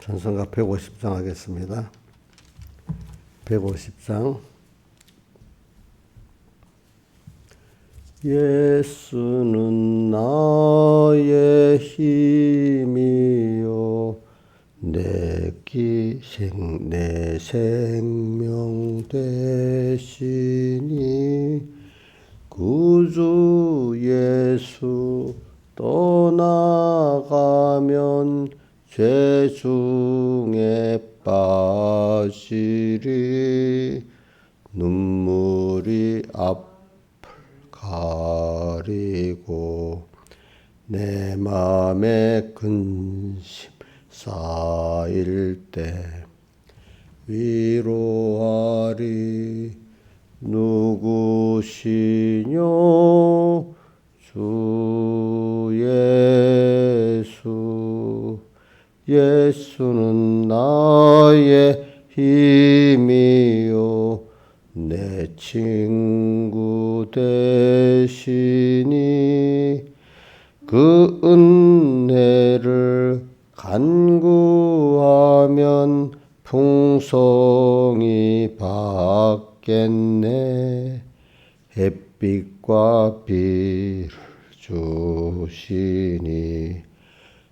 찬송가 150장 하겠습니다. 150장. 예수는 나의 힘이요 내 생명 되시니 구주 예수 떠나가면 죄 중에 빠지리 눈물이 앞을 가리고 내 맘에 근심 쌓일 때 위로하리 누구시뇨 주 예수 예수는 나의 힘이요 내 친구 되시니 그 은혜를 간구하면 풍성이 받겠네. 햇빛과 비를 주시니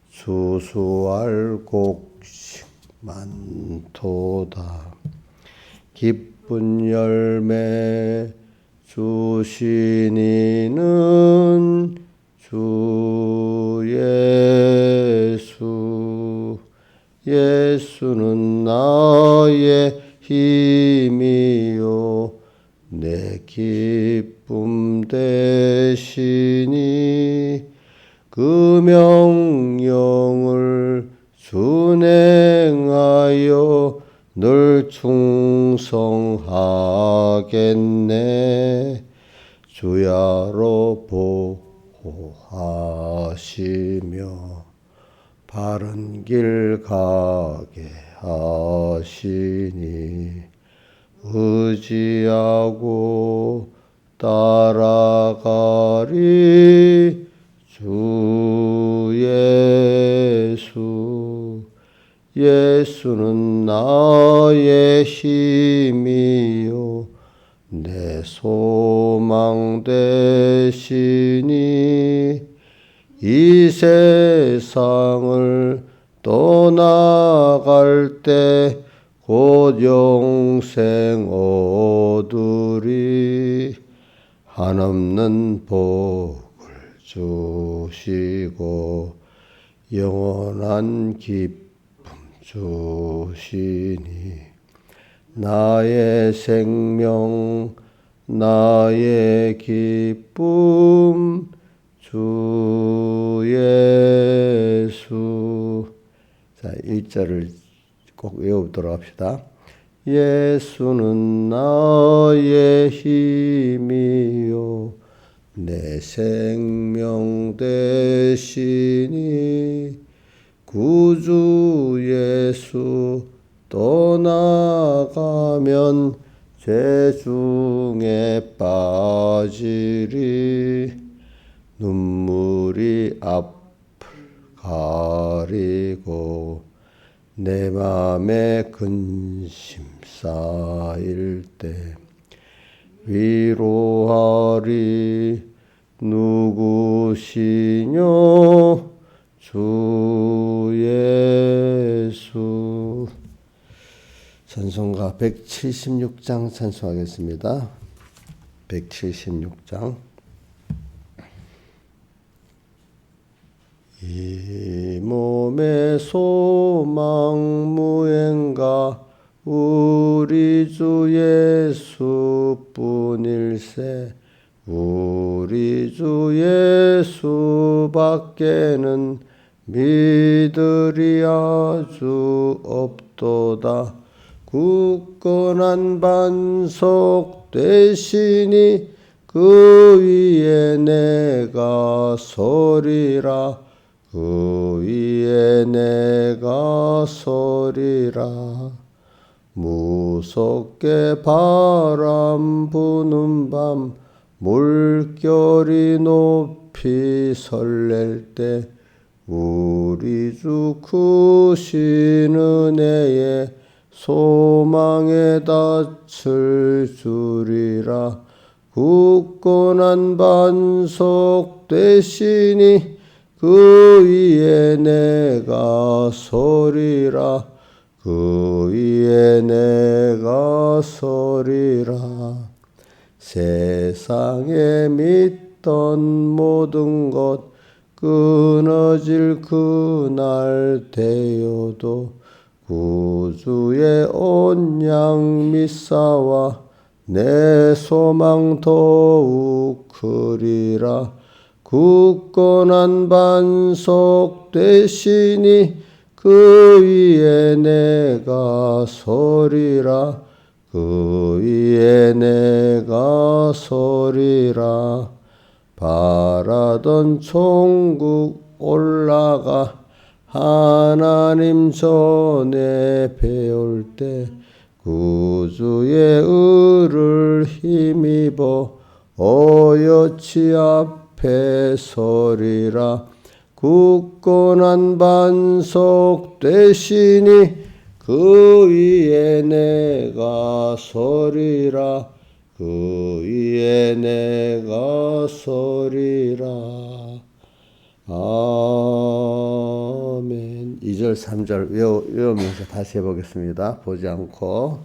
수수할 곡식 많도다. 기쁜 열매 주시니는 주 예수 예수는 나의 힘이요 내 기쁨 되시니 그 명령을 순행하여 늘 충성하겠네. 주야로 보호하시며 바른 길 가게 하시니 의지하고 따라가리 주 예수 예수는 나의 힘이요 내 소망 되시니 이 세상을 떠나갈 때 곧 영생 얻으리 한없는 복을 주시고 영원한 기쁨 주시니 나의 생명 나의 기쁨 주 예수. 자, 1절을 꼭 외우도록 합시다. 예수는 나의 힘이요 내 생명 되시니 구주 예수 떠나가면 죄 중에 빠지리 눈물이 앞을 가리고 내 맘에 근심 쌓일 때 위로하리 누구시뇨 주 예수. 찬송가 176장 찬송하겠습니다. 176장. 이 몸의 소망 무행가 우리 주 예수뿐일세. 우리 주 예수밖에는 믿으리 아주 없도다. 굳건한 반석 되시니 그 위에 내가 서리라. 그 위에 내가 서리라. 무섭게 바람 부는 밤 물결이 높이 설렐 때 우리 주 크신 은혜에 소망에 닻을 주리라. 굳건한 반석 되시니 그 위에 내가 서리라. 그 위에 내가 서리라. 세상에 믿던 모든 것 끊어질 그날 되어도 구주의 온양 믿사와 내 소망 더욱 크리라. 굳건한 반석 되시니 그 위에 내가 서리라. 그 위에 내가 서리라. 바라던 천국 올라가 하나님 전에 배울 때 구주의 의를 힘입어 어여치 앞에 서리라. 굳건한 반석 되시니 그 위에 내가 서리라. 그 위에 내가 서리라. 아멘. 2절 3절 외우면서 다시 해보겠습니다. 보지 않고.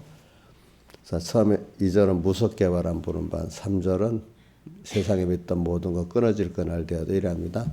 자, 처음에 2절은 무섭게 바람 부는 반, 3절은 세상에 믿던 모든 것 끊어질 그날 되어도 이래합니다.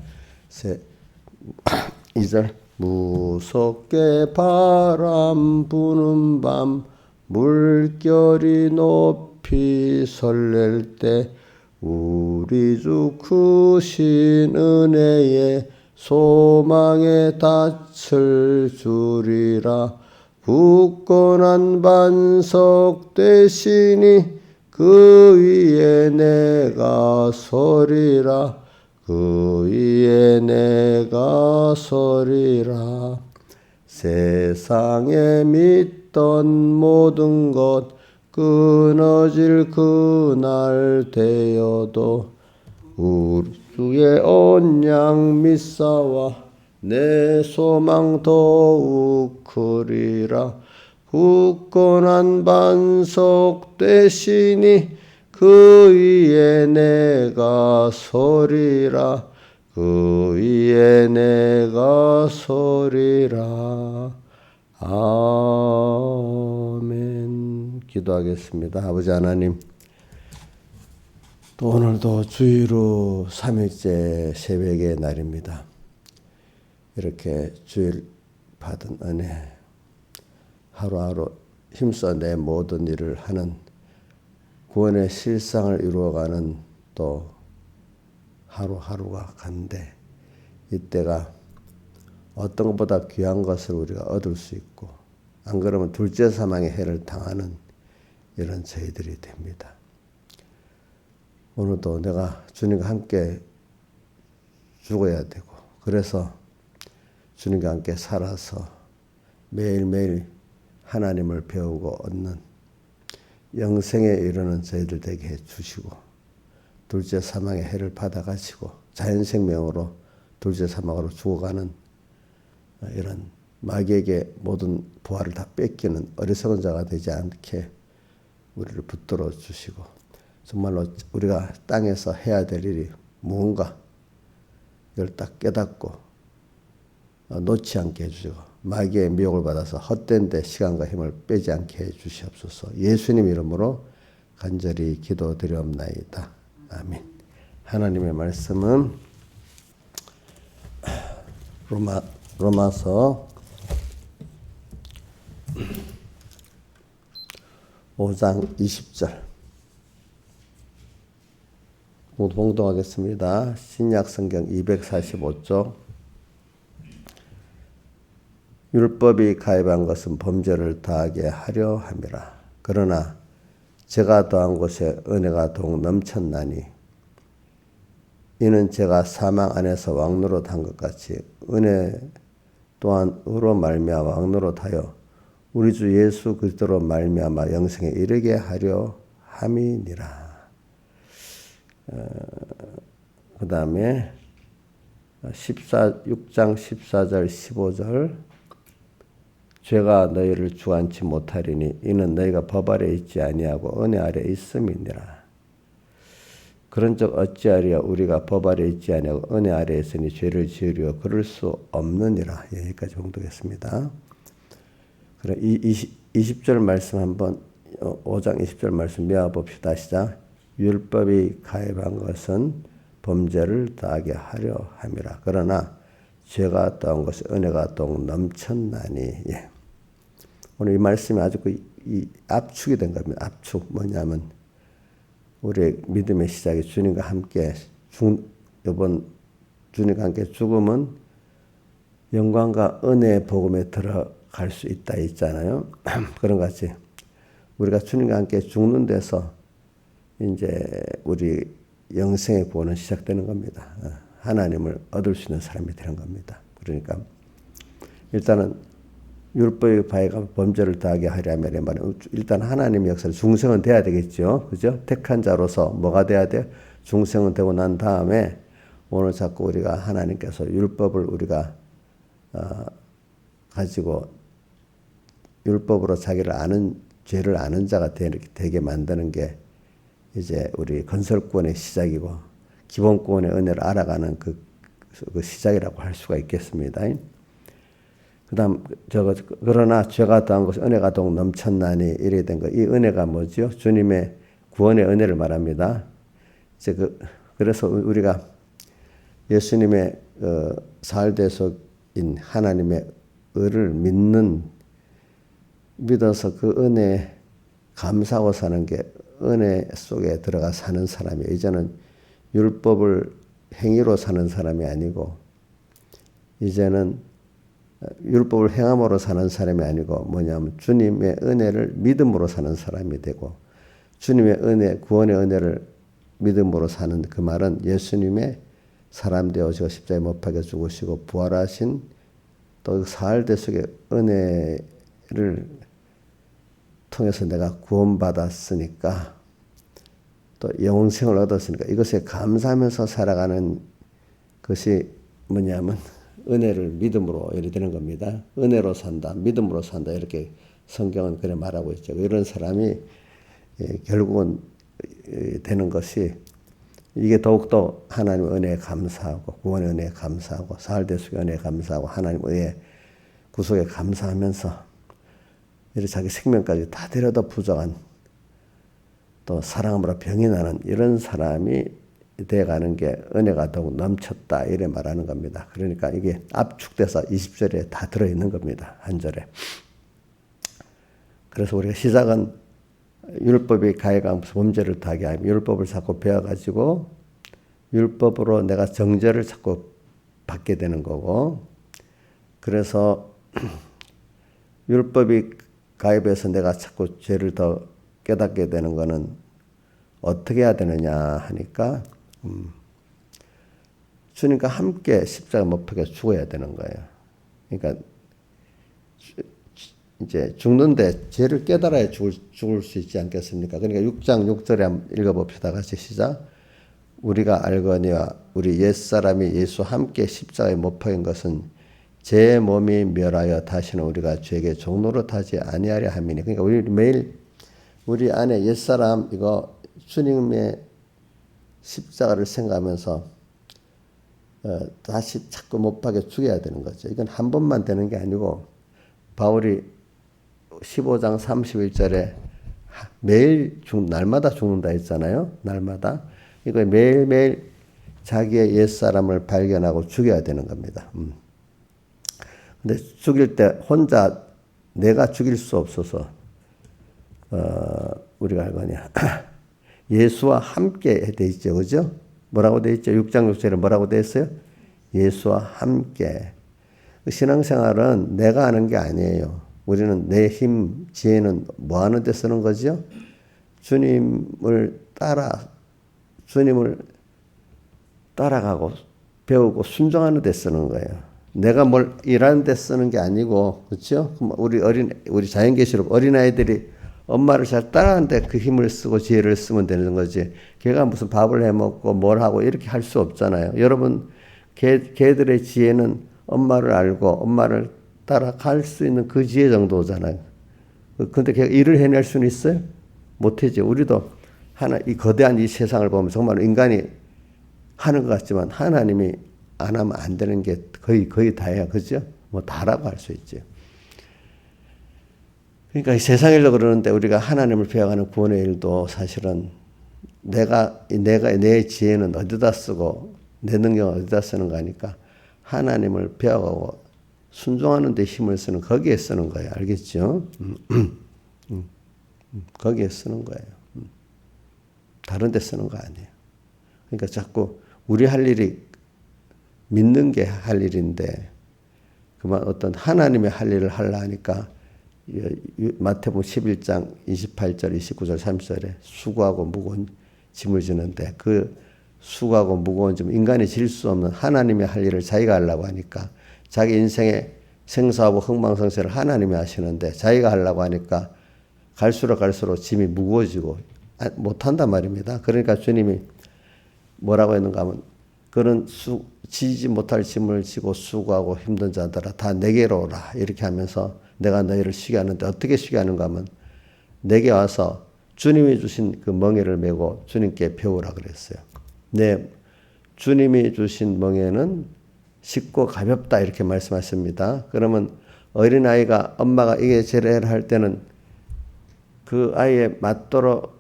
2절 무섭게 바람 부는 밤 물결이 높이 설렐 때 우리 주 크신 은혜에 소망에 닻을 주리라. 굳건한 반석 되시니 그 위에 내가 서리라. 그 위에 내가 서리라. 세상에 믿던 모든 것 끊어질 그날 되어도 우리 주의 온양 믿사와 내 소망 더욱 크리라. 굳건한 반석 되시니 그 위에 내가 서리라. 그 위에 내가 서리라. 아멘. 기도하겠습니다. 아버지 하나님, 또 오늘도 주일 후 3일째 새벽의 날입니다. 이렇게 주일 받은 은혜, 하루하루 힘써 내 모든 일을 하는 구원의 실상을 이루어가는 또 하루하루가 간데, 이때가 어떤 것보다 귀한 것을 우리가 얻을 수 있고, 안 그러면 둘째 사망의 해를 당하는 이런 저희들이 됩니다. 오늘도 내가 주님과 함께 죽어야 되고, 그래서 주님과 함께 살아서 매일매일 하나님을 배우고 얻는 영생에 이르는 저희들 되게 해주시고, 둘째 사망의 해를 받아가시고 자연생명으로 둘째 사망으로 죽어가는 이런 마귀에게 모든 부활을 다 뺏기는 어리석은 자가 되지 않게 우리를 붙들어 주시고, 정말로 우리가 땅에서 해야 될 일이 무언가 이걸 딱 깨닫고 놓지 않게 해주시고, 마귀의 미혹을 받아서 헛된 데 시간과 힘을 빼지 않게 해주시옵소서. 예수님 이름으로 간절히 기도드리옵나이다. 아멘. 하나님의 말씀은 로마서 5장 20절 봉독하겠습니다. 신약성경 245쪽. 율법이 가입한 것은 범죄를 더하게 하려 함이라. 그러나 제가 더한 곳에 은혜가 더욱 넘쳤나니, 이는 제가 사망 안에서 왕노릇 한 것 같이 은혜 또한 의로 말미암아 왕노릇 하여 우리 주 예수 그리스도로 말미암아 영생에 이르게 하려 함이니라. 그 다음에 6장 14절 15절 죄가 너희를 주관치 못하리니 이는 너희가 법 아래 있지 아니하고 은혜 아래 있음이니라. 그런즉 어찌하리요 우리가 법 아래 있지 아니하고 은혜 아래 있으니 죄를 지으려 그럴 수 없느니라. 여기까지 봉독했습니다. 그럼 20절 말씀 한번 5장 20절 말씀 배워봅시다. 시작. 율법이 가입한 것은 범죄를 더하게 하려 함이라. 그러나 죄가 더한 것이 은혜가 더욱 넘쳤나니. 예. 오늘 이 말씀이 아주 이 압축이 된 겁니다. 압축 뭐냐면 우리의 믿음의 시작이 주님과 함께 이번 주님과 함께 죽음은 영광과 은혜의 복음에 들어갈 수 있다 있잖아요. 그런 것 같이 우리가 주님과 함께 죽는 데서 이제 우리 영생의 구원은 시작되는 겁니다. 하나님을 얻을 수 있는 사람이 되는 겁니다. 그러니까 일단은 율법의 바위가 범죄를 더하게 하려면 일단 하나님의 역사를 중생은 돼야 되겠죠. 그죠? 택한 자로서 뭐가 돼야 돼요? 중생은 되고 난 다음에 오늘 자꾸 우리가 하나님께서 율법을 우리가 가지고 율법으로 자기를 아는 죄를 아는 자가 되게 만드는 게 이제 우리 건설구원의 시작이고 기본구원의 은혜를 알아가는 그 시작이라고 할 수가 있겠습니다. 그다음 그러나 죄가 더한 것이 은혜가 더욱 넘쳤나니 이래 된 거. 이 은혜가 뭐죠? 주님의 구원의 은혜를 말합니다. 이제 그래서 우리가 예수님의 사흘대속인 하나님의 의를 믿어서 그 은혜에 감사하고 사는 게 은혜 속에 들어가 사는 사람이에요. 이제는 율법을 행위로 사는 사람이 아니고 이제는 율법을 행함으로 사는 사람이 아니고 뭐냐면 주님의 은혜를 믿음으로 사는 사람이 되고 주님의 은혜, 구원의 은혜를 믿음으로 사는 그 말은 예수님의 사람 되어지고 십자가에 못 박혀 죽으시고 부활하신 또 사흘대속의 은혜를 통해서 내가 구원받았으니까 또 영생을 얻었으니까 이것에 감사하면서 살아가는 것이 뭐냐면 은혜를 믿음으로 이렇게 되는 겁니다. 은혜로 산다, 믿음으로 산다 이렇게 성경은 그래 말하고 있죠. 이런 사람이 결국은 되는 것이 이게 더욱더 하나님의 은혜에 감사하고 구원의 은혜에 감사하고 사흘대속의 은혜에 감사하고 하나님의 구속에 감사하면서 이렇게 자기 생명까지 다 데려다 부정한 또 사랑함으로 병이 나는 이런 사람이 돼가는 게 은혜가 더욱 넘쳤다 이래 말하는 겁니다. 그러니까 이게 압축돼서 20절에 다 들어있는 겁니다. 한 절에. 그래서 우리가 시작은 율법이 가해가 범죄를 더하게 하며 율법을 자꾸 배워가지고 율법으로 내가 정죄를 자꾸 받게 되는 거고 그래서 율법이 가입해서 내가 자꾸 죄를 더 깨닫게 되는 거는 어떻게 해야 되느냐 하니까 주님과 함께 십자가 못 박혀 죽어야 되는 거예요. 그러니까 이제 죽는데 죄를 깨달아야 죽을 수 있지 않겠습니까? 그러니까 6장 6절에 한번 읽어봅시다. 같이 시작. 우리가 알거니와 우리 옛사람이 예수 함께 십자가에 못 박힌 것은 제 몸이 멸하여 다시는 우리가 죄에게 종노릇하지 아니하려 함이니. 그러니까 우리 매일 우리 안에 옛사람 이거 주님의 십자가를 생각하면서 다시 자꾸 못 박혀 죽여야 되는 거죠. 이건 한 번만 되는 게 아니고 바울이 15장 31절에 매일 날마다 죽는다 했잖아요. 날마다. 이거 매일매일 자기의 옛사람을 발견하고 죽여야 되는 겁니다. 근데 죽일 때 혼자 내가 죽일 수 없어서 우리가 알거냐. 예수와 함께 돼 있죠. 그죠? 뭐라고 돼 있죠? 6장 6절에 뭐라고 돼 있어요? 예수와 함께. 신앙생활은 내가 하는 게 아니에요. 우리는 내 힘, 지혜는 뭐 하는 데 쓰는 거죠? 주님을 따라가고 배우고 순종하는 데 쓰는 거예요. 내가 뭘 일하는 데 쓰는 게 아니고, 그렇죠? 우리 자연계시록 어린아이들이 엄마를 잘 따라하는데 그 힘을 쓰고 지혜를 쓰면 되는 거지. 걔가 무슨 밥을 해 먹고 뭘 하고 이렇게 할 수 없잖아요. 여러분 걔들의 지혜는 엄마를 알고 엄마를 따라갈 수 있는 그 지혜 정도잖아요. 근데 걔가 일을 해낼 수는 있어요? 못하죠. 우리도 이 거대한 이 세상을 보면 정말 인간이 하는 것 같지만 하나님이 안 하면 안 되는 게 거의 다예요. 그죠? 뭐 다라고 할 수 있죠. 그러니까 이 세상일로 그러는데 우리가 하나님을 배워가는 구원의 일도 사실은 내 지혜는 어디다 쓰고 내 능력은 어디다 쓰는 거니까 하나님을 배워가고 순종하는 데 힘을 쓰는 거기에 쓰는 거예요. 알겠죠? 거기에 쓰는 거예요. 다른 데 쓰는 거 아니에요. 그러니까 자꾸 우리 할 일이 믿는 게 할 일인데 그만 어떤 하나님의 할 일을 하려 하니까 마태복음 11장 28절, 29절, 30절에 수고하고 무거운 짐을 지는데 그 수고하고 무거운 짐 인간이 질 수 없는 하나님의 할 일을 자기가 하려고 하니까 자기 인생의 생사하고 흥망성쇠를 하나님이 하시는데 자기가 하려고 하니까 갈수록 짐이 무거워지고 못한단 말입니다. 그러니까 주님이 뭐라고 했는가 하면 그런 지지 못할 짐을 지고 수고하고 힘든 자들아 다 내게로 오라 이렇게 하면서 내가 너희를 쉬게 하는데 어떻게 쉬게 하는가 하면 내게 와서 주님이 주신 그 멍에를 메고 주님께 배우라 그랬어요. 네, 주님이 주신 멍에는 쉽고 가볍다 이렇게 말씀하십니다. 그러면 어린아이가 엄마가 이게 제래를 할 때는 그 아이에 맞도록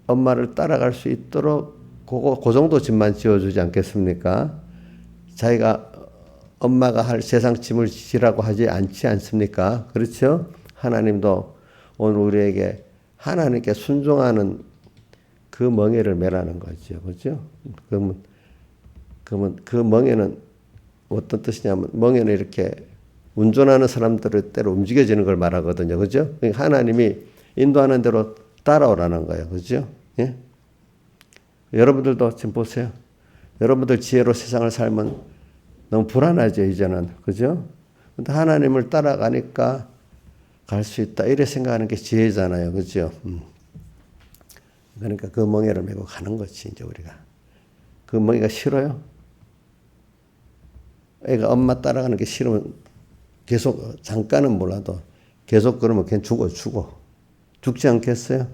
엄마를 따라갈 수 있도록 그 정도 짐만 지어주지 않겠습니까? 자기가 엄마가 할 세상 짐을 지라고 하지 않지 않습니까? 그렇죠? 하나님도 오늘 우리에게 하나님께 순종하는 그 멍에를 매라는 거죠. 그렇죠? 그러면 그 멍에는 어떤 뜻이냐면 멍에는 이렇게 운전하는 사람들의 때로 움직여지는 걸 말하거든요. 그렇죠? 그러니까 하나님이 인도하는 대로 따라오라는 거예요. 그렇죠? 예? 여러분들도 지금 보세요. 여러분들 지혜로 세상을 살면 너무 불안하죠, 이제는. 그죠? 근데 하나님을 따라가니까 갈 수 있다. 이래 생각하는 게 지혜잖아요. 그죠? 그러니까 그 멍에를 메고 가는 거지, 이제 우리가. 그 멍에가 싫어요? 애가 엄마 따라가는 게 싫으면 계속, 잠깐은 몰라도 계속 그러면 그냥 죽어. 죽지 않겠어요?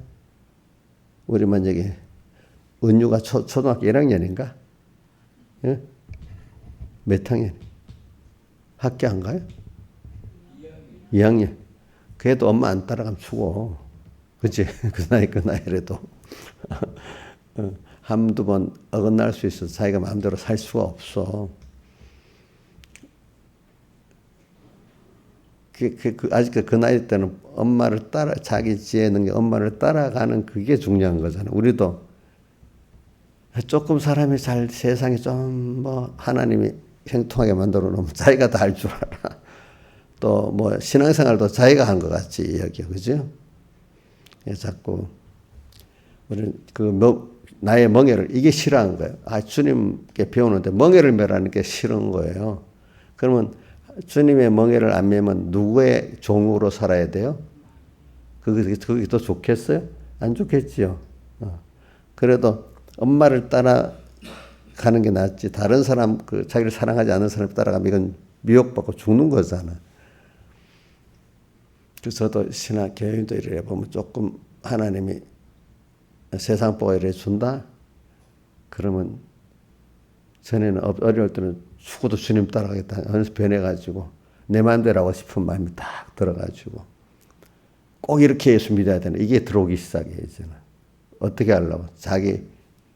우리 만약에 은유가 초등학교 1학년인가? 예? 몇 학년? 학교 안 가요? 2학년. 그래도 엄마 안 따라가면 죽어. 그치? 그 나이라도. 한두 번 어긋날 수 있어서 자기가 마음대로 살 수가 없어. 아직 그 나이 때는 엄마를 자기 지혜 능력, 엄마를 따라가는 그게 중요한 거잖아. 우리도 조금 사람이 세상이 좀 하나님이 형통하게 만들어 놓으면 자기가 다 할 줄 알아. 또 신앙생활도 자기가 한 것 같이 여겨. 그죠? 자꾸 우리는 나의 멍에를 이게 싫어하는 거예요. 주님께 배우는데 멍에를 매라는 게 싫은 거예요. 그러면 주님의 멍에를 안 매면 누구의 종으로 살아야 돼요? 그게 더 좋겠어요? 안 좋겠지요. 그래도 엄마를 따라가는 게 낫지. 다른 사람, 자기를 사랑하지 않는 사람을 따라가면 이건 미혹받고 죽는 거잖아. 그래서 저도 교회도 이래 보면 조금 하나님이 세상 보고 이래 준다? 그러면 전에는 어려울 때는 죽어도 주님 따라가겠다. 어느새 변해가지고 내 마음대로 하고 싶은 마음이 딱 들어가지고 꼭 이렇게 예수 믿어야 되나. 이게 들어오기 시작해요. 이제는. 어떻게 하려고? 자기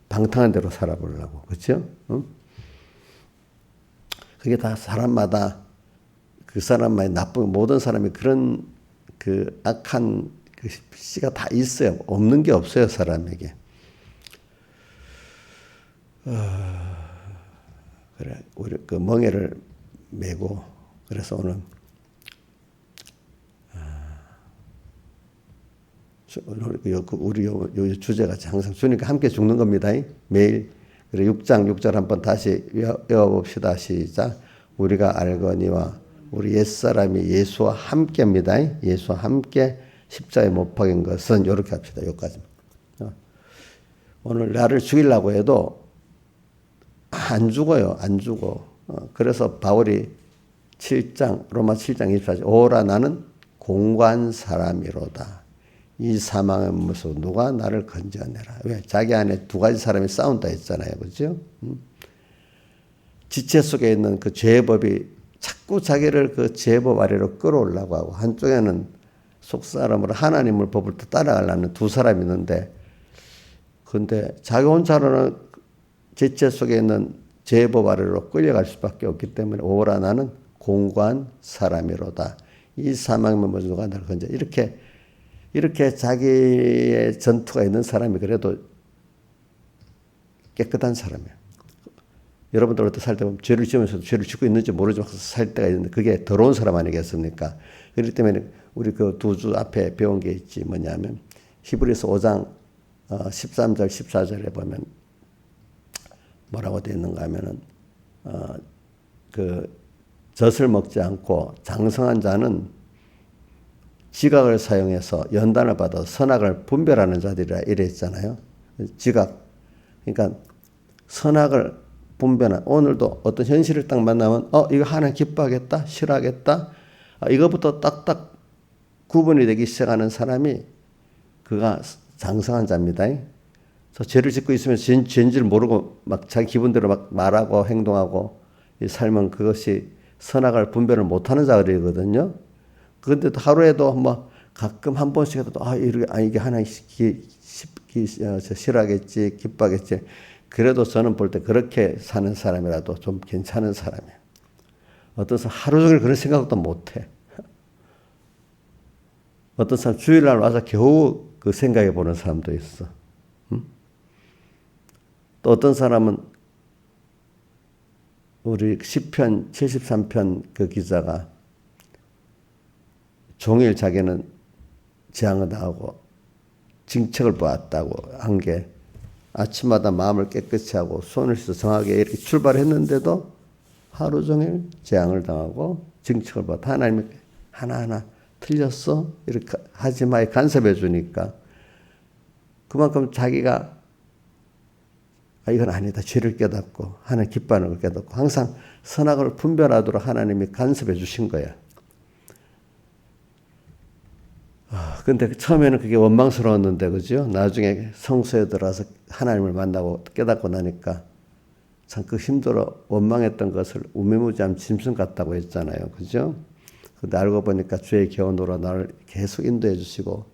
방탕한 대로 살아보려고. 그렇죠? 응? 그게 다 사람마다 그 사람만의 나쁜 모든 사람이 그런 그 악한 그 씨가 다 있어요. 없는 게 없어요. 사람에게. 그래, 우리 그 멍에를 메고 그래서 오늘 우리 요 주제가 항상 주님과 함께 죽는 겁니다. 매일. 그래 6장 6절 한번 다시 외워봅시다. 시작. 우리가 알거니와 우리 옛사람이 예수와 함께입니다. 예수와 함께 십자가에 못 박인 것은 이렇게 합시다. 여기까지. 오늘 나를 죽이려고 해도 안 죽어요. 안 죽어. 그래서 바울이 7장 로마 7장 24절 오라 나는 공고한 사람이로다. 이 사망의 몸에서 누가 나를 건져내라. 왜? 자기 안에 두 가지 사람이 싸운다 했잖아요. 그죠? 지체 속에 있는 그 죄의 법이 자꾸 자기를 그 죄의 법 아래로 끌어올라고 하고 한쪽에는 속사람으로 하나님을 법을 따라가려는 두 사람이 있는데 근데 자기 혼자로는 지체 속에 있는 죄의 법 아래로 끌려갈 수밖에 없기 때문에 오라 나는 공고한 사람이로다. 이 사망의 몸에서 누가 나를 건져 이렇게 자기의 전투가 있는 사람이 그래도 깨끗한 사람이에요. 여러분들 어떻게 살 때 보면 죄를 지으면서도 죄를 짓고 있는지 모르지만 살 때가 있는데 그게 더러운 사람 아니겠습니까? 그렇기 때문에 우리 그 두 주 앞에 배운 게 있지 뭐냐면 히브리서 5장 13절 14절에 보면 뭐라고 되어 있는가 하면은 그 젖을 먹지 않고 장성한 자는 지각을 사용해서 연단을 받아 선악을 분별하는 자들이라 이랬잖아요. 지각. 그러니까 선악을 분별한 오늘도 어떤 현실을 딱 만나면 이거 하나님 기뻐하겠다 싫어하겠다 이거부터 딱딱 구분이 되기 시작하는 사람이 그가 장성한 자입니다. 그래서 죄를 짓고 있으면 죄인 줄 모르고 막 자기 기분대로 막 말하고 행동하고 이 삶은 그것이 선악을 분별을 못하는 자들이거든요. 그런데도 하루에도 뭐 가끔 한 번씩 해도 이게 하나님 싫어하겠지 기뻐하겠지. 그래도 저는 볼 때 그렇게 사는 사람이라도 좀 괜찮은 사람이에요. 어떤 사람 하루 종일 그런 생각도 못해. 어떤 사람 주일날 와서 겨우 그 생각해 보는 사람도 있어. 또 어떤 사람은 우리 시편 73편 그 기자가 종일 자기는 재앙을 당하고 징책을 보았다고 한 게 아침마다 마음을 깨끗이 하고 손을 씻어 정하게 이렇게 출발했는데도 하루 종일 재앙을 당하고 징책을 받아 하나님이 하나하나 틀렸어? 이렇게 하지 마이 간섭해 주니까 그만큼 자기가 이건 아니다. 죄를 깨닫고 하나님 기뻐하는 걸 깨닫고 항상 선악을 분별하도록 하나님이 간섭해 주신 거야. 근데 처음에는 그게 원망스러웠는데, 그죠? 나중에 성소에 들어와서 하나님을 만나고 깨닫고 나니까 참 그 힘들어 원망했던 것을 우매무지한 짐승 같다고 했잖아요. 그죠? 근데 알고 보니까 주의 교훈으로 나를 계속 인도해 주시고,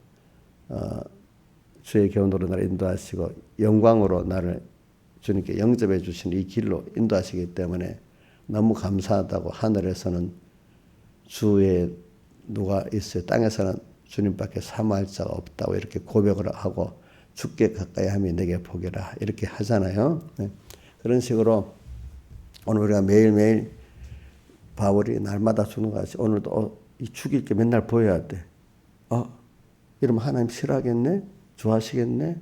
주의 교훈으로 나를 인도하시고, 영광으로 나를 주님께 영접해 주신 이 길로 인도하시기 때문에 너무 감사하다고 하늘에서는 주의 누가 있어요. 땅에서는 주님밖에 사모할 자가 없다고 이렇게 고백을 하고 죽게 가까이 함이 내게 복이라 이렇게 하잖아요. 네. 그런 식으로 오늘 우리가 매일매일 바울이 날마다 주는 것 같이 오늘도 이 죽일 게 맨날 보여야 돼. 이러면 하나님 싫어하겠네? 좋아하시겠네?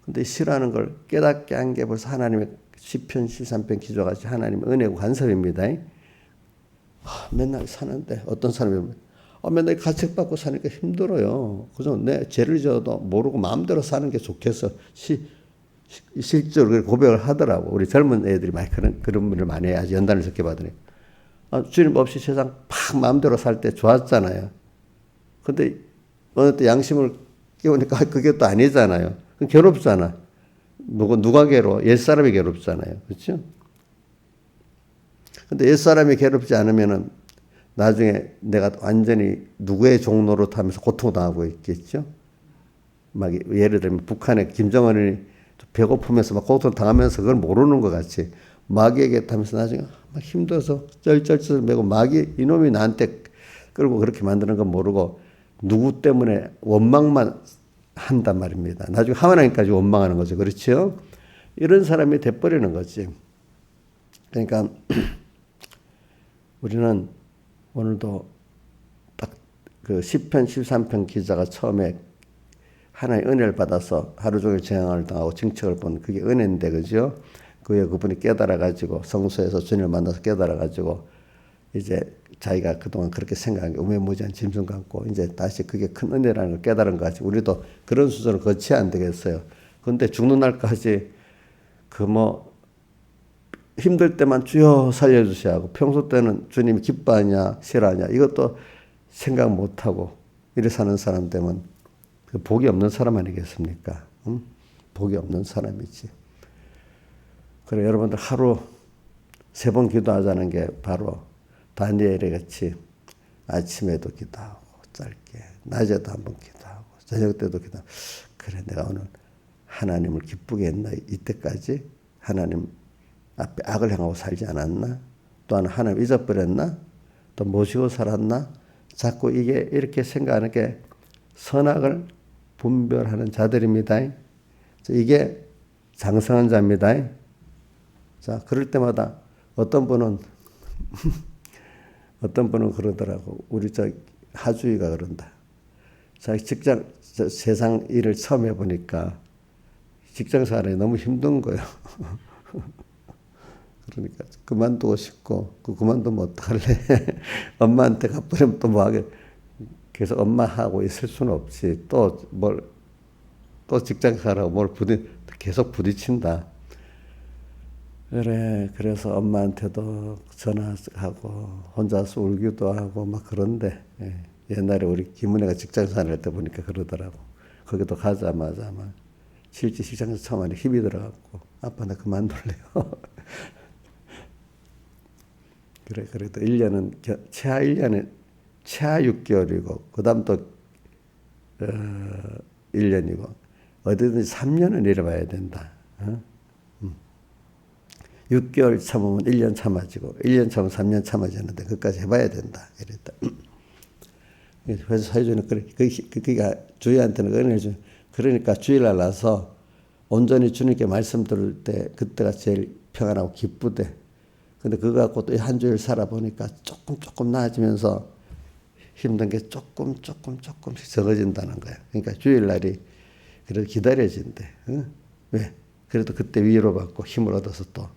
근데 싫어하는 걸 깨닫게 한 게 벌써 하나님의 시편 13편 기조같이 하나님의 은혜고 간섭입니다. 맨날 사는데 어떤 사람이 맨날 가책받고 사니까 힘들어요. 그죠? 내 죄를 지어도 모르고 마음대로 사는 게 좋겠어. 실제로 고백을 하더라고. 우리 젊은 애들이 많이 그런 분을 많이 해야지 연단을 적게 받으니. 주님 없이 세상 팍 마음대로 살 때 좋았잖아요. 근데 어느 때 양심을 깨우니까 그게 또 아니잖아요. 괴롭잖아. 누가 괴로워? 옛사람이 괴롭잖아요. 그렇죠? 근데 옛사람이 괴롭지 않으면은 나중에 내가 완전히 누구의 종로로 타면서 고통당하고 있겠죠. 막 예를 들면 북한의 김정은이 배고프면서 막 고통당하면서 그걸 모르는 것 같이 마귀에게 타면서 나중에 막 힘들어서 쩔쩔쩔 매고 마귀 이놈이 나한테 끌고 그렇게 만드는 건 모르고 누구 때문에 원망만 한단 말입니다. 나중에 하나님까지 원망하는 거죠. 그렇죠? 이런 사람이 돼버리는 거지. 그러니까 우리는 오늘도 딱 그 시편 13편 기자가 처음에 하나의 은혜를 받아서 하루 종일 재앙을 당하고 징책을 본 그게 은혜인데, 그죠? 그분이 깨달아가지고 성소에서 주님을 만나서 깨달아가지고 이제 자기가 그동안 그렇게 생각한 게 우매무지한 짐승 같고 이제 다시 그게 큰 은혜라는 걸 깨달은 것 같이 우리도 그런 수준을 거쳐야 안 되겠어요. 그런데 죽는 날까지 힘들 때만 주여 살려주셔야 하고 평소 때는 주님이 기뻐하냐 싫어하냐 이것도 생각 못하고 이래 사는 사람 되면 그 복이 없는 사람 아니겠습니까? 응? 복이 없는 사람이지. 그래 여러분들 하루 3번 기도하자는 게 바로 다니엘이 같이 아침에도 기도하고 짧게 낮에도 한번 기도하고 저녁 때도 기도하고 그래 내가 오늘 하나님을 기쁘게 했나 이때까지 하나님 앞에 악을 행하고 살지 않았나 또한 하나님 잊어버렸나 또 모시고 살았나 자꾸 이게 이렇게 생각하는 게 선악을 분별하는 자들입니다. 이게 장성한 자입니다. 자 그럴 때마다 어떤 분은 그러더라고. 우리 저 하주이가 그런다. 자기 직장 세상 일을 처음 해보니까 직장 생활이 너무 힘든 거예요. 그러니까 그만두고 싶고 그만두면 어떡할래. 엄마한테 가버리면 또 뭐하게 계속 엄마하고 있을 수는 없지. 또 직장 생활하고 계속 부딪힌다. 그래 그래서 엄마한테도 전화하고 혼자서 울기도 하고 막 그런데 옛날에 우리 김은혜가 직장 생활할 때 보니까 그러더라고. 거기도 가자마자 막 실제 직장에서 처음 하니 힘이 들어갔고 아빠 나 그만둘래요. 그래 그래도 1년은 최하 1년에 최하 6개월이고 그다음 또 1년이고 어디든지 3년은 일해봐야 된다. 6개월 참으면 1년 참아지고 1년 참으면 3년 참아지는데 그것까지 해봐야 된다. 이랬다. 그래서 사회주의는 그러니까 주의한테는 은혜를 주. 그러니까 주일날 나서 온전히 주님께 말씀 들을 때 그때가 제일 평안하고 기쁘대. 근데 그거 갖고 또 한 주일 살아보니까 조금 나아지면서 힘든 게 조금씩 적어진다는 거야. 그러니까 주일날이 그래도 기다려진대. 응? 왜? 그래도 그때 위로받고 힘을 얻어서 또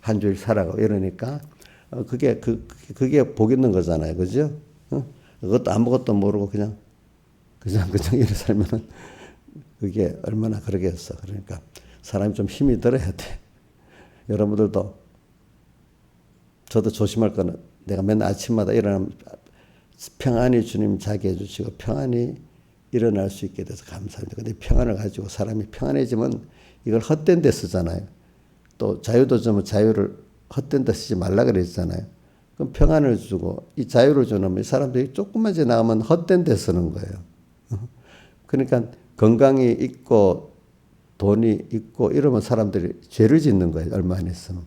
한 주일 살아가고 이러니까 그게 복 있는 거잖아요. 그죠? 응? 그것도 아무것도 모르고 그냥 이렇게 살면은 그게 얼마나 그러겠어. 그러니까 사람이 좀 힘이 들어야 돼. 여러분들도 저도 조심할 거는 내가 맨날 아침마다 일어나면 평안히 주님 자게 해주시고 평안히 일어날 수 있게 돼서 감사합니다. 근데 평안을 가지고 사람이 평안해지면 이걸 헛된 데 쓰잖아요. 또 자유도 주면 자유를 헛된 데 쓰지 말라 그랬잖아요. 그럼 평안을 주고 이 자유를 주면 사람들이 조금만 지나가면 헛된 데 쓰는 거예요. 그러니까 건강이 있고 돈이 있고 이러면 사람들이 죄를 짓는 거예요. 얼마 안 있으면.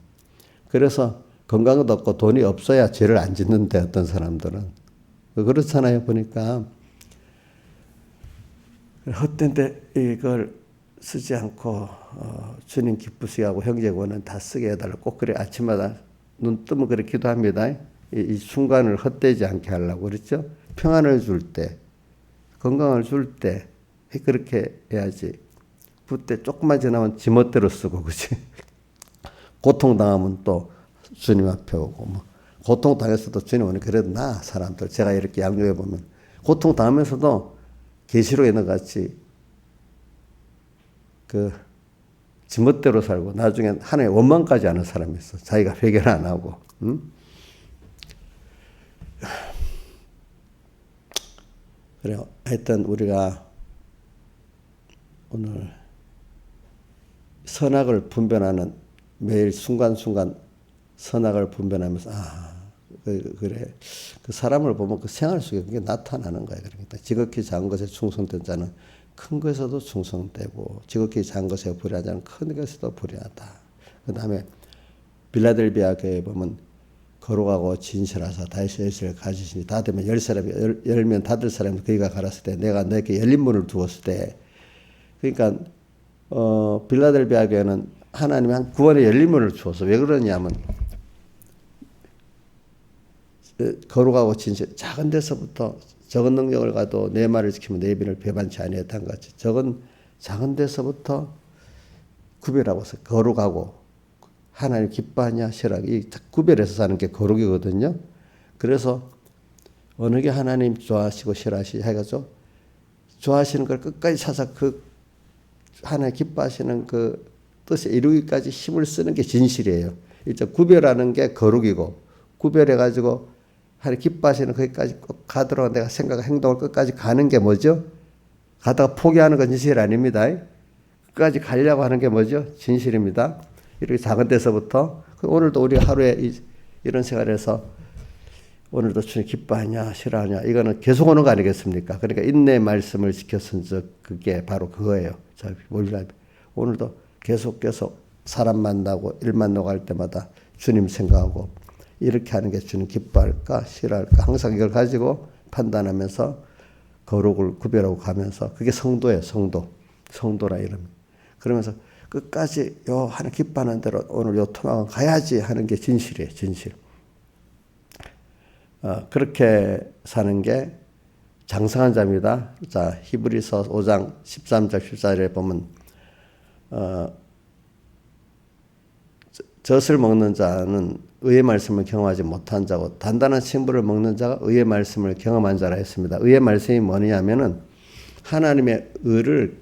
그래서 건강도 없고 돈이 없어야 죄를 안 짓는데 어떤 사람들은. 그렇잖아요. 보니까. 헛된 데 이걸 쓰지 않고 주님 기쁘시게 하고 형제고는 다 쓰게 해달라고 꼭 그래 아침마다 눈 뜨면 그렇게 기도합니다. 이 순간을 헛되지 않게 하려고 그랬죠. 평안을 줄 때, 건강을 줄 때 그렇게 해야지. 그때 조금만 지나면 지멋대로 쓰고 그치. 고통당하면 또 주님 앞에 오고 뭐 고통당해서도 주님 오늘 그래도 사람들 제가 이렇게 양육해 보면 고통당하면서도 계시록에 있는 같이 그 지멋대로 살고 나중에 하나의 원망까지 하는 사람이 있어. 자기가 회개를 안 하고. 응? 그래요. 하여튼 우리가 오늘 선악을 분별하는 매일 순간순간 선악을 분별하면서 그래 그 사람을 보면 그 생활 속에 그게 나타나는 거예요. 그러니까 지극히 작은 것에 충성된 자는 큰 것에도 충성되고 지극히 작은 것에 불의하지 않은 큰 것에도 불의하다. 그 다음에 빌라델비아 교회에 보면 거룩하고 진실하사 다윗의 열쇠를 가지시니 다 되면 열면 닫을 사람이 그이가 가랐을 때 내가 너에게 열린 문을 두었을 때 그러니까 빌라델비아 교회는 하나님이 한 구원의 열린 문을 주어서 왜 그러냐면 거룩하고 진실 작은 데서부터 적은 능력을 가도 내 말을 지키면 내 비를 배반치 아니했던 것 같이 작은 데서부터 구별하고서 거룩하고 하나님 기뻐하냐 싫어하냐 이 구별해서 사는 게 거룩이거든요. 그래서 어느 게 하나님 좋아하시고 싫어하시고 해가지고 좋아하시는 걸 끝까지 찾아 그 하나님 기뻐하시는 그 뜻에 이루기까지 힘을 쓰는 게 진실이에요. 이제 구별하는 게 거룩이고, 구별해가지고 하나님 기뻐하시는 거기까지 꼭 가도록 내가 생각, 행동을 끝까지 가는 게 뭐죠? 가다가 포기하는 건 진실 아닙니다. 끝까지 가려고 하는 게 뭐죠? 진실입니다. 이렇게 작은 데서부터 오늘도 우리가 하루에 이런 생활에서 오늘도 주님 기뻐하냐 싫어하냐 이거는 계속 오는 거 아니겠습니까? 그러니까 인내의 말씀을 지켰은 즉 그게 바로 그거예요. 자, 오늘도 계속 사람 만나고 일 만나고 할 때마다 주님 생각하고 이렇게 하는 게 주님 기뻐할까 싫어할까 항상 이걸 가지고 판단하면서 거룩을 구별하고 가면서 그게 성도예요. 성도라 이름. 그러면서 끝까지 요 하나 기뻐하는 대로 오늘 요 토막은 가야지 하는 게 진실이에요. 진실. 그렇게 사는 게 장성한 자입니다. 자, 히브리서 5장 13절 14절에 보면 젖을 먹는 자는 의의 말씀을 경험하지 못한 자고 단단한 식물을 먹는 자가 의의 말씀을 경험한 자라 했습니다. 의의 말씀이 뭐냐면은 하나님의 의를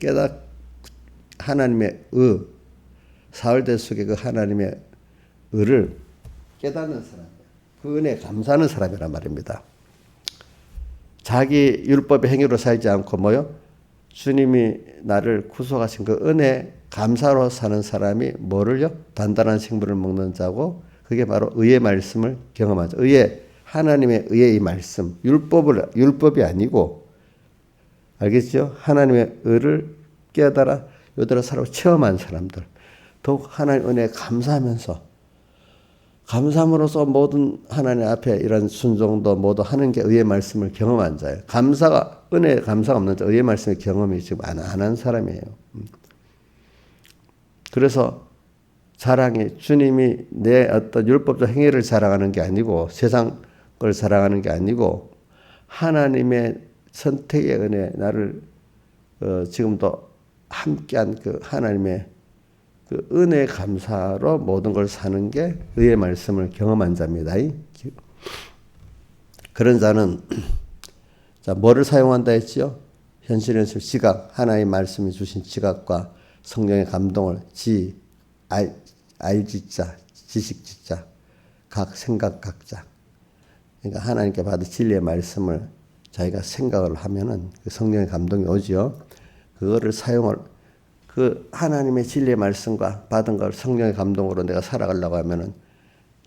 하나님의 사흘대 속에 그 하나님의 의를 깨닫는 사람, 그 은혜에 감사하는 사람이란 말입니다. 자기 율법의 행위로 살지 않고 뭐요? 주님이 나를 구속하신 그 은혜 감사로 사는 사람이 뭐를요? 단단한 식물을 먹는 자고 그게 바로 의의 말씀을 경험하죠. 하나님의 의의 이 말씀, 율법이 아니고 알겠죠? 하나님의 의를 깨달아 요대로 살아고 체험한 사람들, 더욱 하나님 은혜에 감사함으로써 모든 하나님 앞에 이런 순종도 모두 하는 게 의의 말씀을 경험한 자예요. 은혜에 감사가 없는 자, 의의 말씀의 경험이 지금 안 한 사람이에요. 그래서 자랑이 주님이 내 어떤 율법적 행위를 자랑하는 게 아니고 세상 걸 자랑하는 게 아니고 하나님의 선택의 은혜, 나를 지금도 함께한 그 하나님의 그 은혜 감사로 모든 걸 사는 게 의의 말씀을 경험한 자입니다. 그런 자는 자, 뭐를 사용한다 했지요? 현실에서 지각, 하나님의 말씀이 주신 지각과 성령의 감동을 알지자, 지식지자, 각 생각 각자. 그러니까 하나님께 받은 진리의 말씀을 자기가 생각을 하면은 그 성령의 감동이 오지요. 그거를 그 하나님의 진리의 말씀과 받은 걸 성령의 감동으로 내가 살아가려고 하면은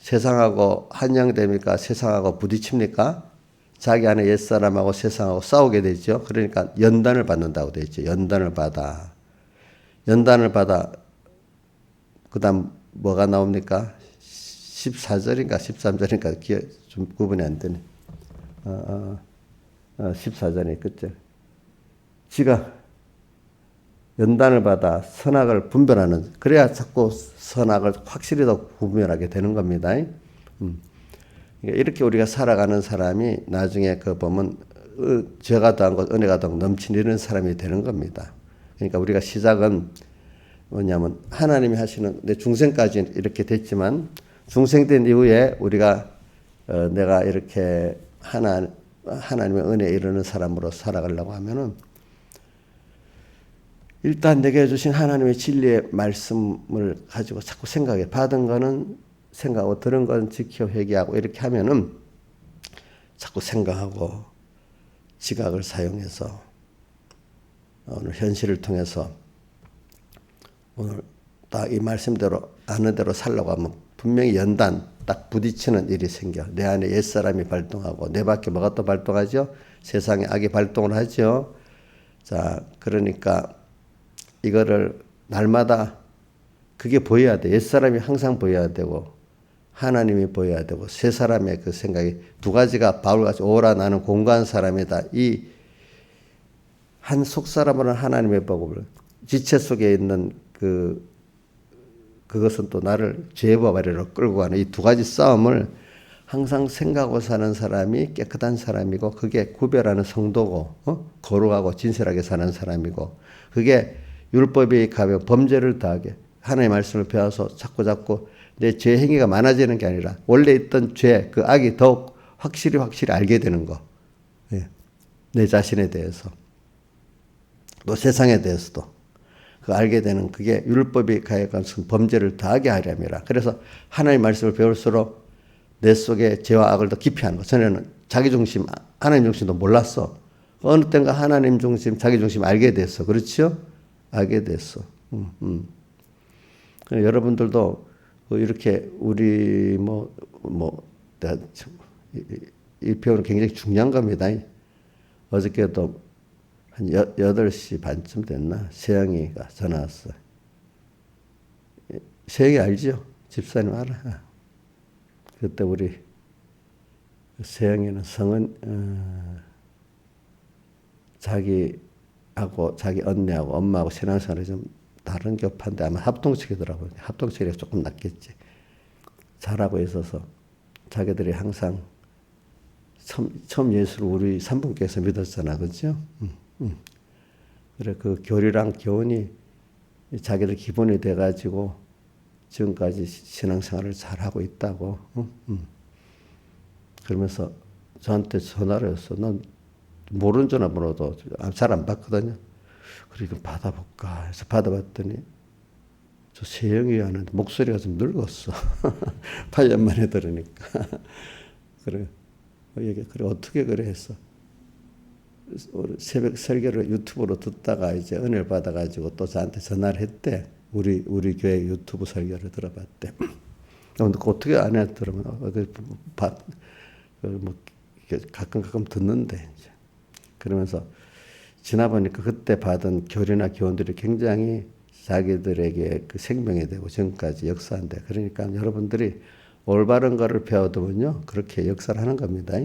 세상하고 한영됩니까? 세상하고 부딪힙니까? 자기 안에 옛사람하고 세상하고 싸우게 되죠. 그러니까 연단을 받는다고 되어 있죠. 연단을 받아. 그 다음 뭐가 나옵니까? 14절인가 13절인가 좀 구분이 안 되네. 14절이 끝절. 지가 연단을 받아 선악을 분별하는, 그래야 자꾸 선악을 확실히 더 구별하게 되는 겁니다. 그러니까 이렇게 우리가 살아가는 사람이 나중에 그 보면 죄가 더한 것 은혜가 더 넘치는 사람이 되는 겁니다. 그러니까 우리가 시작은 뭐냐면 하나님이 하시는 내 중생까지 이렇게 됐지만 중생된 이후에 우리가 내가 이렇게 하나님의 은혜에 이르는 사람으로 살아가려고 하면은 일단 내게 주신 하나님의 진리의 말씀을 가지고 자꾸 생각해. 받은 거는 생각하고 들은 건 지켜 회개하고 이렇게 하면은 자꾸 생각하고 지각을 사용해서 오늘 현실을 통해서 오늘 딱 이 말씀대로 아는 대로 살려고 하면 분명히 연단 딱 부딪히는 일이 생겨. 내 안에 옛사람이 발동하고 내 밖에 뭐가 또 발동하죠? 세상에 악이 발동을 하죠. 자, 그러니까 이거를 날마다 그게 보여야 돼. 옛사람이 항상 보여야 되고 하나님이 보여야 되고 새 사람의 그 생각이 두 가지가 바울같이 오라 나는 공고한 사람이다. 이 한 속사람으로는 하나님의 복음을 지체 속에 있는 그것은 또 나를 죄의 법 아래로 끌고 가는 이 두 가지 싸움을 항상 생각하고 사는 사람이 깨끗한 사람이고 그게 구별하는 성도고 거룩하고 진실하게 사는 사람이고 그게 율법이 가면 범죄를 더하게 하나님의 말씀을 배워서 자꾸 내 죄 행위가 많아지는 게 아니라 원래 있던 죄, 그 악이 더욱 확실히 알게 되는 거. 예. 내 자신에 대해서 또 세상에 대해서도 그 알게 되는 그게 율법이 가해간 범죄를 다하게 하려니라. 그래서 하나님 말씀을 배울수록 내 속에 죄와 악을 더 깊이 하는 거. 전에는 자기 중심, 하나님 중심도 몰랐어. 어느 때인가 하나님 중심, 자기 중심 알게 됐어. 그렇죠? 알게 됐어. 여러분들도 이렇게 우리 이 표현은 굉장히 중요한 겁니다. 어저께도 한 8시 반쯤 됐나? 세영이가 전화 왔어. 세영이 알죠? 집사님 알아. 그때 우리 세영이는 자기하고 자기 언니하고 엄마하고 신앙생활이 좀 다른 교파인데 아마 합동측이더라고요. 합동측이 조금 낫겠지. 잘하고 있어서 자기들이 항상 처음 예수를 우리 삼분께서 믿었잖아. 그죠? 그래, 그 교리랑 교훈이 자기들 기본이 돼가지고 지금까지 신앙생활을 잘하고 있다고. 그러면서 저한테 전화를 했어. 난 모르는 전화번호도 잘 안 받거든요. 그러니까 받아볼까 해서 받아봤더니 저 세영이 하는데 목소리가 좀 늙었어. 8년 만에 들으니까. 그래 어떻게 그래 했어. 새벽 설교를 유튜브로 듣다가 이제 은혜를 받아가지고 또 저한테 전화를 했대. 우리 교회 유튜브 설교를 들어봤대. 근데 어떻게 안 해 들으면 가끔 듣는데 이제 그러면서 지나보니까 그때 받은 교리나 교훈들이 굉장히 자기들에게 그 생명이 되고 지금까지 역사한대. 그러니까 여러분들이 올바른 거를 배워두면요 그렇게 역사를 하는 겁니다.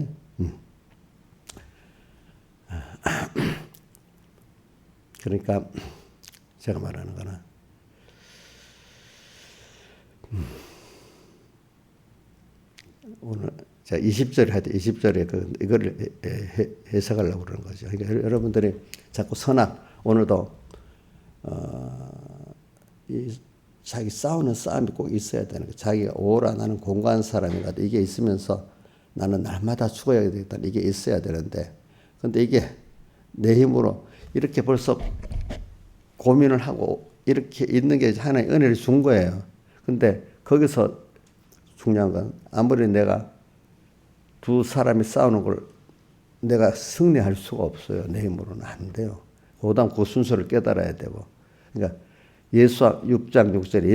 그러니까 제가 말하는 거는 오늘 제가 20절에 할 때 20절에 이거를 해석하려고 그러는 거죠. 그러니까 여러분들이 자꾸 선악 오늘도 자기 싸우는 싸움이 꼭 있어야 되는 거예요. 자기가 오라 나는 공고한 사람이다. 이게 있으면서 나는 날마다 죽어야 되겠다. 이게 있어야 되는데 근데 이게 내 힘으로 이렇게 벌써 고민을 하고 이렇게 있는 게 하나의 은혜를 준 거예요. 근데 거기서 중요한 건 아무리 내가 두 사람이 싸우는 걸 내가 승리할 수가 없어요. 내 힘으로는 안 돼요. 그다음 그 순서를 깨달아야 되고. 그러니까 예수와 6장 6절에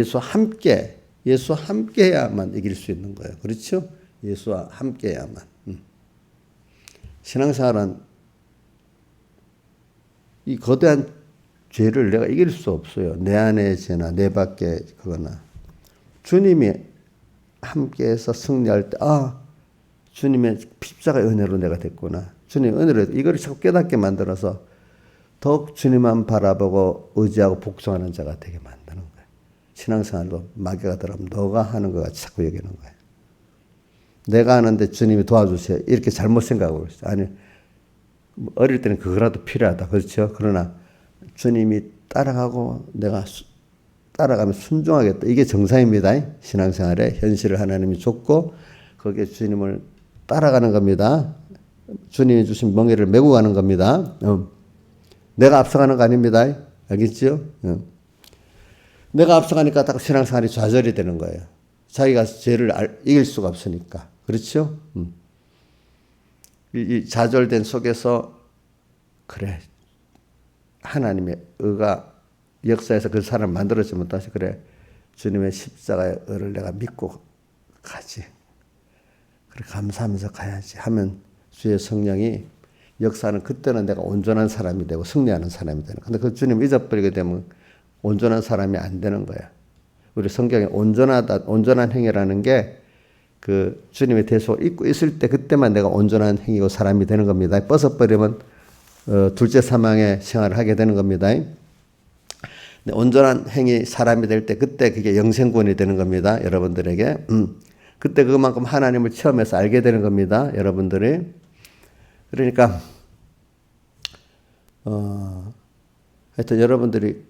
예수와 함께 해야만 이길 수 있는 거예요. 그렇죠? 예수와 함께 해야만. 신앙생활은 이 거대한 죄를 내가 이길 수 없어요. 내 안의 죄나 내 밖의 그거나. 주님이 함께해서 승리할 때 주님의 십자가의 은혜로 내가 됐구나. 주님의 은혜로 이걸 자꾸 깨닫게 만들어서 더욱 주님만 바라보고 의지하고 복종하는 자가 되게 만드는 거예요. 신앙생활도 마귀가 들어가면 너가 하는 것 같이 자꾸 여기는 거예요. 내가 하는데 주님이 도와주세요. 이렇게 잘못 생각하고 있어요. 아니 어릴 때는 그거라도 필요하다. 그렇죠? 그러나 주님이 따라가고 내가 따라가면 순종하겠다. 이게 정상입니다. 신앙생활에 현실을 하나님이 줬고 거기에 주님을 따라가는 겁니다. 주님이 주신 멍에를 메고 가는 겁니다. 내가 앞서가는 거 아닙니다. 알겠죠? 내가 앞서가니까 딱 신앙생활이 좌절이 되는 거예요. 자기가 죄를 이길 수가 없으니까. 그렇죠? 이 좌절된 속에서 그래 하나님의 의가 역사에서 그 사람을 만들어지 못해서 그래 주님의 십자가의 의를 내가 믿고 가지. 그래 감사하면서 가야지 하면 주의 성령이 역사는 그때는 내가 온전한 사람이 되고 승리하는 사람이 되는. 근데 그 주님 잊어버리게 되면 온전한 사람이 안 되는 거야. 우리 성경에 온전한 행위라는 게 그 주님의 대속을 잊고 있을 때 그때만 내가 온전한 행위고 사람이 되는 겁니다. 벗어버리면 둘째 사망의 생활을 하게 되는 겁니다. 온전한 행위 사람이 될 때 그때 그게 영생권이 되는 겁니다. 여러분들에게. 그때 그만큼 하나님을 체험해서 알게 되는 겁니다. 여러분들이. 그러니까 하여튼 여러분들이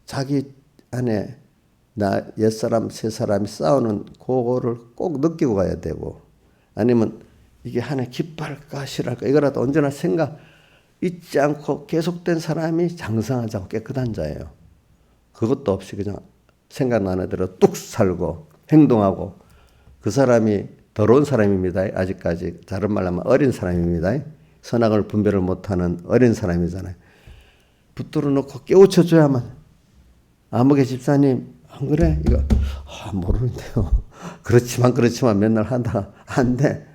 자기 안에 나 옛사람 새사람이 싸우는 그거를 꼭 느끼고 가야 되고 아니면 이게 하나의 기뻐할까 싫어할까 이거라도 언제나 생각 잊지 않고 계속된 사람이 장성하자고 깨끗한 자예요. 그것도 없이 그냥 생각나는 대로 뚝 살고 행동하고 그 사람이 더러운 사람입니다. 아직까지 다른 말로 하면 어린 사람입니다. 선악을 분별을 못하는 어린 사람이잖아요. 붙들어 놓고 깨우쳐줘야만. 아무개 집사님 안 그래? 이거 모르는데요. 그렇지만 맨날 한다. 안 돼.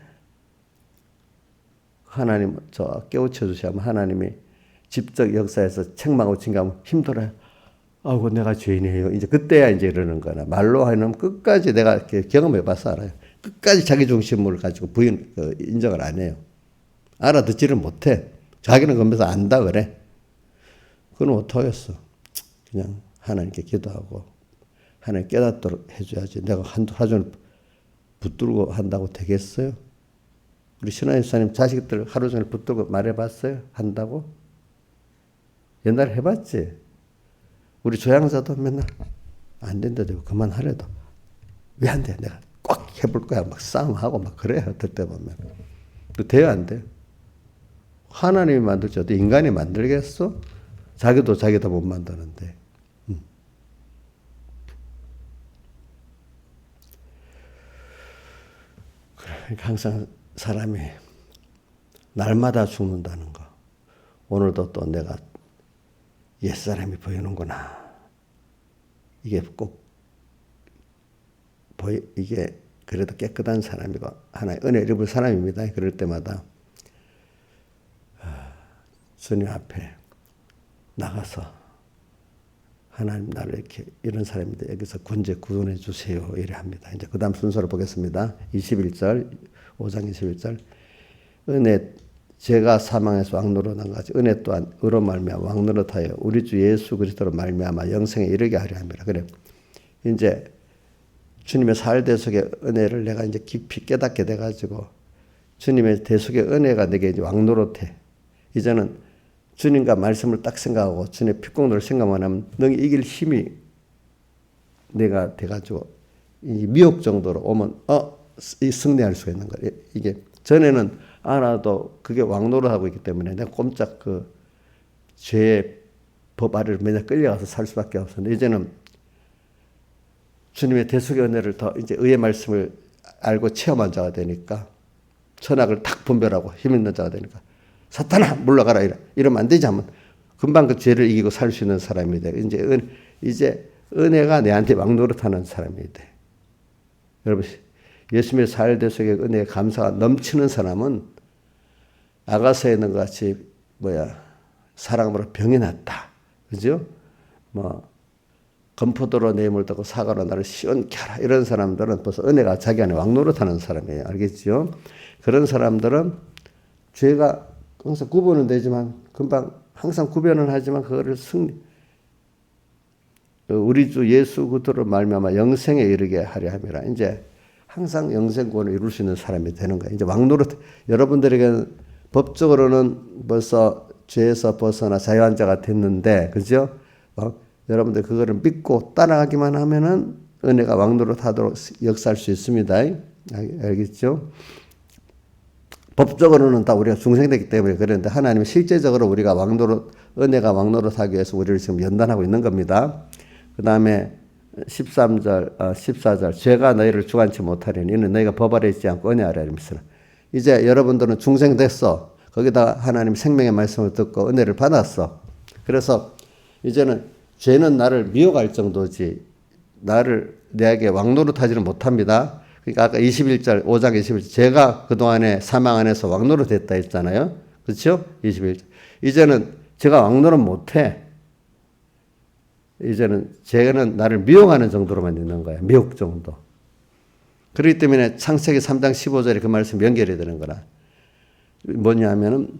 하나님 저 깨우쳐 주셔야만 하나님이 직접 역사에서 책망하고 징계하면 힘들어요. 아이고 내가 죄인이에요. 이제 그때야 이제 이러는 거나 말로 하면 끝까지 내가 경험해봐서 알아요. 끝까지 자기 중심을 가지고 인정을 안 해요. 알아듣지를 못해. 자기는 그러면서 안다 그래. 그건 어떡하겠어. 그냥 하나님께 기도하고 하나님 깨닫도록 해줘야지. 내가 하루 종일 붙들고 한다고 되겠어요? 우리 신하임 집사님 자식들 하루 종일 붙들고 말해봤어요? 한다고? 옛날에 해봤지? 우리 조양자도 맨날 안 된다 되고 그만하래도 왜 안 돼? 내가 꼭 해볼 거야. 막 싸움하고 막 그래요. 어떨 때 보면. 돼요? 안 돼요? 하나님이 만들지 어떻게 인간이 만들겠어? 자기도 못 만드는데. 그러니까 항상 사람이 날마다 죽는다는 거. 오늘도 또 내가 옛사람이 보이는구나. 이게 꼭 이게 그래도 깨끗한 사람이고 하나의 은혜를 입을 사람입니다. 그럴 때마다 주님 앞에 나가서 하나님 나를 이렇게 이런 사람인데 여기서 구원해 주세요. 이래 합니다. 이제 그 다음 순서를 보겠습니다. 21절 5장 21절 은혜 제가 사망에서 왕노릇한 같이 은혜 또한 의로 말미암아 왕노릇하여 우리 주 예수 그리스도로 말미암아 영생에 이르게 하려 합니다. 그래 이제 주님의 살 대속의 은혜를 내가 이제 깊이 깨닫게 돼가지고 주님의 대속의 은혜가 내게 이제 왕노릇해. 이제는 주님과 말씀을 딱 생각하고 주님의 핏공로를 생각만 하면 너희 이길 힘이 내가 돼가지고 이 미혹 정도로 오면 승리할 수가 있는 거예요. 이게 전에는 나도 그게 왕노릇하고 있기 때문에 내가 꼼짝 그 죄의 법 아래로 맨날 끌려가서 살 수밖에 없었는데 이제는 주님의 대속의 은혜를 더 이제 의의 말씀을 알고 체험한 자가 되니까 선악을 딱 분별하고 힘 있는 자가 되니까 사탄아 물러가라 이러면 안 되지 하면 금방 그 죄를 이기고 살 수 있는 사람이 돼. 이제 은혜가 내한테 왕노릇하는 사람이 돼. 여러분 예수님의 살 대속의 은혜에 감사가 넘치는 사람은 아가서에 있는 것 같이 사랑으로 병이 났다. 그죠? 검포도로 내 힘을 듣고 사과로 나를 시원케 하라. 이런 사람들은 벌써 은혜가 자기 안에 왕노릇하는 사람이에요. 알겠죠? 그런 사람들은 죄가 항상 구분은 되지만 금방 항상 구별은 하지만 그거를 우리 주 예수 그리스도로 말미암아 영생에 이르게 하려 함이라. 이제 항상 영생구원을 이룰 수 있는 사람이 되는 거예요. 이제 왕노릇 여러분들에게는 법적으로는 벌써 죄에서 벗어나 자유한 자가 됐는데 그죠? 여러분들 그거를 믿고 따라가기만 하면은 은혜가 왕노릇하도록 역사할 수 있습니다. 알겠죠? 법적으로는 다 우리가 중생되기 때문에 그런데 하나님은 실제적으로 우리가 은혜가 왕노릇하기 위해서 우리를 지금 연단하고 있는 겁니다. 그 다음에 13절, 14절 죄가 너희를 주관치 못하리니 이는 너희가 법 아래 있지 않고 은혜 아래 있으나 이제 여러분들은 중생됐어. 거기다 하나님 생명의 말씀을 듣고 은혜를 받았어. 그래서 이제는 죄는 나를 미워할 정도지 내게 왕노릇하지는 못합니다. 그러니까 아까 21절 5장 21절 제가 그동안에 사망 안에서 왕노릇 됐다 했잖아요. 그렇죠? 21절 이제는 제가 왕노릇 못해. 이제는 죄는 나를 미워하는 정도로만 있는 거야. 미혹 정도. 그렇기 때문에 창세기 3장 15절에 그 말씀 연결이 되는 거라. 뭐냐면은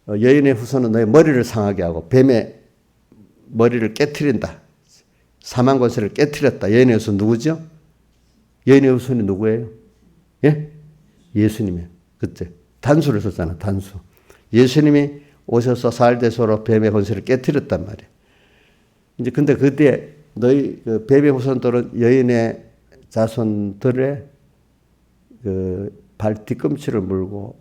여인의 후손은 너의 머리를 상하게 하고 뱀의 머리를 깨트린다. 사망 권세를 깨트렸다. 여인의 후손 누구죠? 여인의 후손이 누구예요? 예? 예수님이에요. 그때 단수를 썼잖아. 단수. 예수님이 오셔서 사흘대소로 뱀의 권세를 깨트렸단 말이에요. 이제 근데 그때 너희 그 뱀의 후손들은 여인의 자손들의 그 발 뒤꿈치를 물고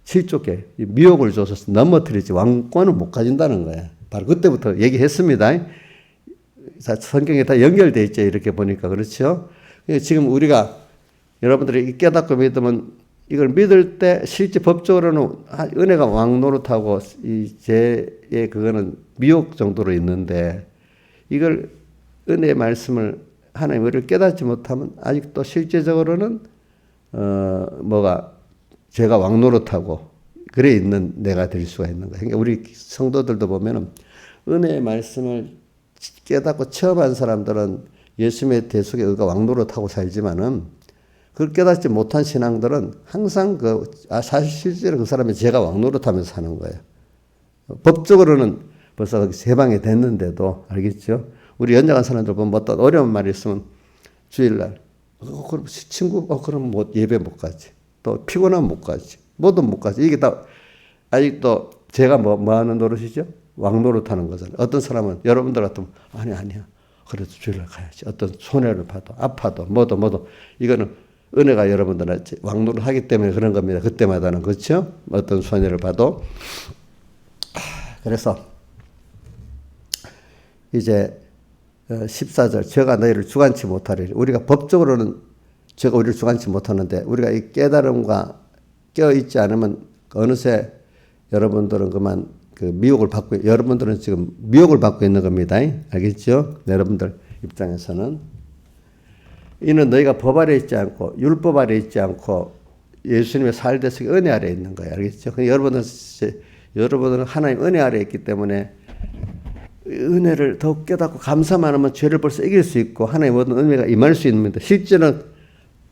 실족해 미혹을 줘서 넘어뜨리지 왕권을 못 가진다는 거야. 바로 그때부터 얘기했습니다. 성경에 다 연결돼 있죠. 이렇게 보니까 그렇죠. 지금 우리가 여러분들이 깨닫고 믿으면 이걸 믿을 때 실제 법적으로는 은혜가 왕노릇하고 이 죄의 그거는 미혹 정도로 있는데 이걸 은혜의 말씀을 하나님 우리를 깨닫지 못하면 아직도 실제적으로는 뭐가 죄가 왕노릇하고 그래 있는 내가 될 수가 있는 거예요. 그러니까 우리 성도들도 보면은 은혜의 말씀을 깨닫고 체험한 사람들은 예수님의 대속의 의가 왕노릇하고 살지만은 그걸 깨닫지 못한 신앙들은 항상 사실 실제로 그 사람의 죄가 왕노릇하면서 사는 거예요. 법적으로는 벌써 해방이 됐는데도 알겠죠? 우리 연장한 사람들 보면 어떤 어려운 말이 있으면 주일날 그럼 친구 그럼 뭐 예배 못 가지. 또 피곤하면 못 가지. 뭐든 못 가지. 이게 다 아직도 제가 뭐 하는 노릇이죠? 왕노릇하는 거잖아요. 어떤 사람은 여러분들 같으면 아니야. 그래도 주일날 가야지. 어떤 손해를 봐도 아파도 뭐도 이거는 은혜가 여러분들한테 왕노릇하기 때문에 그런 겁니다. 그때마다는 그렇죠? 어떤 손해를 봐도. 그래서 이제 14절 저가 너희를 주관치 못하리니 우리가 법적으로는 저가 우리를 주관치 못하는데 우리가 이 깨달음과 껴있지 않으면 어느새 여러분들은 그만 여러분들은 지금 미혹을 받고 있는 겁니다. 알겠죠? 여러분들 입장에서는 이는 너희가 법 아래 있지 않고 율법 아래 있지 않고 예수님의 살대속의 은혜 아래 있는 거예요. 알겠죠? 여러분은 하나님 은혜 아래 있기 때문에 은혜를 더욱 깨닫고 감사만 하면 죄를 벌써 이길 수 있고 하나님의 모든 은혜가 임할 수 있는 겁니다. 실제는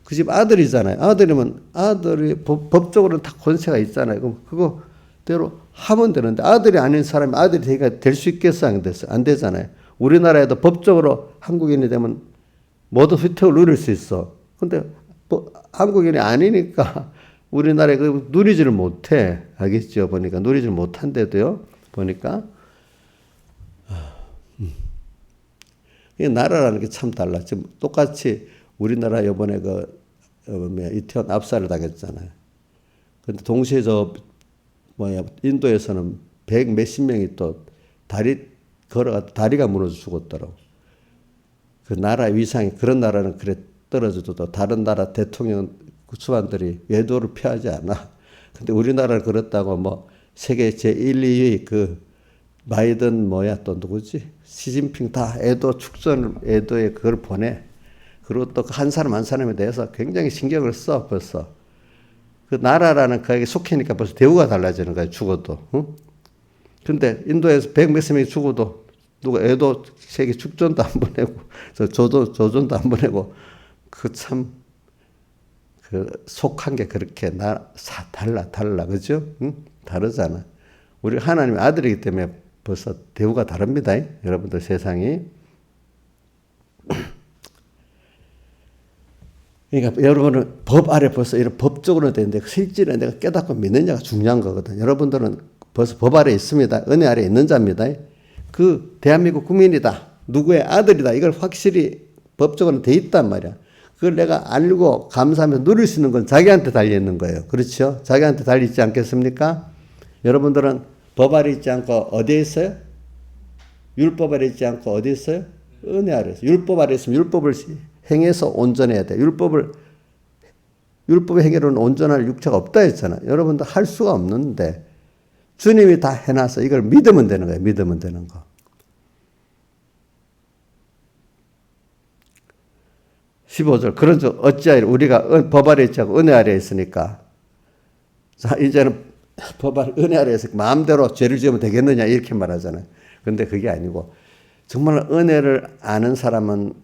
그 집 아들이잖아요. 아들이면 아들이 법적으로는 다 권세가 있잖아요. 그럼 그거대로 하면 되는데 아들이 아닌 사람이 아들이 될 수 있겠어요? 안 되잖아요. 우리나라에도 법적으로 한국인이 되면 모든 혜택을 누릴 수 있어. 근데 한국인이 아니니까 우리나라에 누리지를 못해. 알겠죠? 보니까 누리지를 못한데도요. 보니까 이 나라라는 게 참 달라. 지금 똑같이 우리나라 이번에 이태원 압살을 당했잖아요. 근데 동시에 인도에서는 100 몇십 명이 또 다리가 무너져 죽었더라고. 그 나라 위상이 그런 나라는 그래 떨어져도 또 다른 나라 대통령 수반들이 외도를 피하지 않아. 근데 우리나라는 그렇다고 세계 제1, 2위 바이든 또 누구지? 시진핑 다 애도에 그걸 보내. 그리고 또 한 사람 한 사람에 대해서 굉장히 신경을 써 벌써. 그 나라라는 거기에 속해니까 벌써 대우가 달라지는 거야 죽어도. 응? 근데 인도에서 100 몇십 명이 죽어도 누가 애도 세계 축전도 안 보내고 조전도 안 보내고 속한 게 그렇게 달라 그죠? 응? 다르잖아. 우리 하나님의 아들이기 때문에 벌써 대우가 다릅니다. 여러분들 세상이. 그러니까 여러분은 법 아래 벌써 이런 법적으로 되는데 실제로 내가 깨닫고 믿느냐가 중요한 거거든. 여러분들은 벌써 법 아래 있습니다. 은혜 아래 있는 자입니다. 그 대한민국 국민이다. 누구의 아들이다. 이걸 확실히 법적으로 돼 있단 말이야. 그걸 내가 알고 감사하면서 누릴 수 있는 건 자기한테 달려 있는 거예요. 그렇죠? 자기한테 달려 있지 않겠습니까? 여러분들은 법 아래 있지 않고 어디에 있어요? 율법 아래 있지 않고 어디에 있어요? 은혜 아래 있어요. 율법 아래 있으면 율법을 행해서 온전해야 돼. 율법의 행위로는 온전할 육체가 없다 했잖아. 여러분들 할 수가 없는데 주님이 다 해놔서 이걸 믿으면 되는 거예요. 믿으면 되는 거. 15절. 그런즉 어찌하여 우리가 법 아래 있지 않고 은혜 아래 있으니까 자 이제는 법 아래 은혜 아래에서 마음대로 죄를 지으면 되겠느냐 이렇게 말하잖아요. 근데 그게 아니고 정말 은혜를 아는 사람은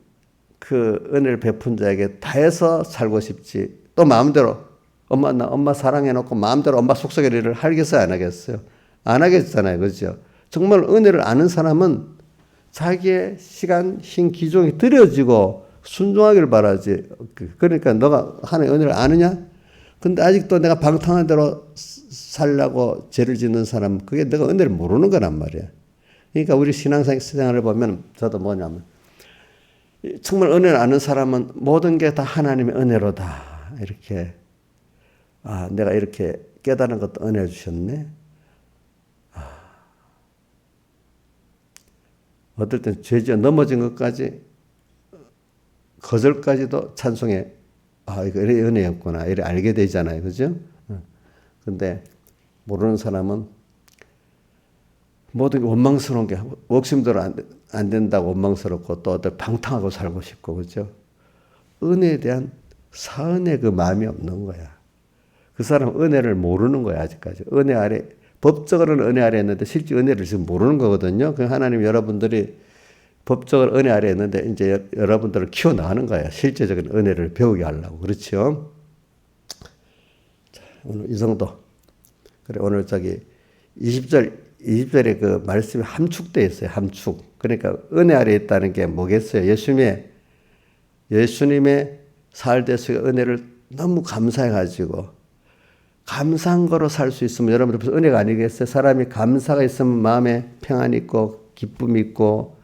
그 은혜를 베푼 자에게 다해서 살고 싶지. 또 마음대로 엄마 사랑해놓고 마음대로 엄마 속삭이는 일을 하겠어요? 안 하겠어요? 안 하겠잖아요. 그렇죠? 정말 은혜를 아는 사람은 자기의 시간, 힘, 기종이 들여지고 순종하기를 바라지. 그러니까 너가 하나님의 은혜를 아느냐? 근데 아직도 내가 방탕한 대로 살려고 죄를 짓는 사람, 그게 내가 은혜를 모르는 거란 말이야. 그러니까 우리 신앙생활을 보면 저도 뭐냐면 정말 은혜를 아는 사람은 모든 게 다 하나님의 은혜로다. 이렇게 내가 이렇게 깨달은 것도 은혜 주셨네. 어떨 땐 죄지어 넘어진 것까지 거절까지도 찬송해. 아, 이거 은혜였구나. 이래 알게 되잖아요. 그죠? 근데 모르는 사람은 모든 게 원망스러운 게 욕심대로 안 된다고 원망스럽고 또 어떤 방탕하고 살고 싶고 그죠? 은혜에 대한 사은의 그 마음이 없는 거야. 그 사람은 은혜를 모르는 거야 아직까지. 은혜 아래 법적으로는 은혜 아래 있는데 실제 은혜를 지금 모르는 거거든요. 그 하나님 여러분들이 법적으로 은혜 아래 있는데 이제 여러분들을 키워나가는 거야. 실제적인 은혜를 배우게 하려고. 그렇죠? 자, 오늘 이 정도. 그래, 오늘 20절에 그 말씀이 함축되어 있어요. 함축. 그러니까 은혜 아래 있다는 게 뭐겠어요? 예수님의 살대수의 은혜를 너무 감사해가지고 감사한 거로 살 수 있으면 여러분들 벌써 은혜가 아니겠어요? 사람이 감사가 있으면 마음에 평안이 있고 기쁨이 있고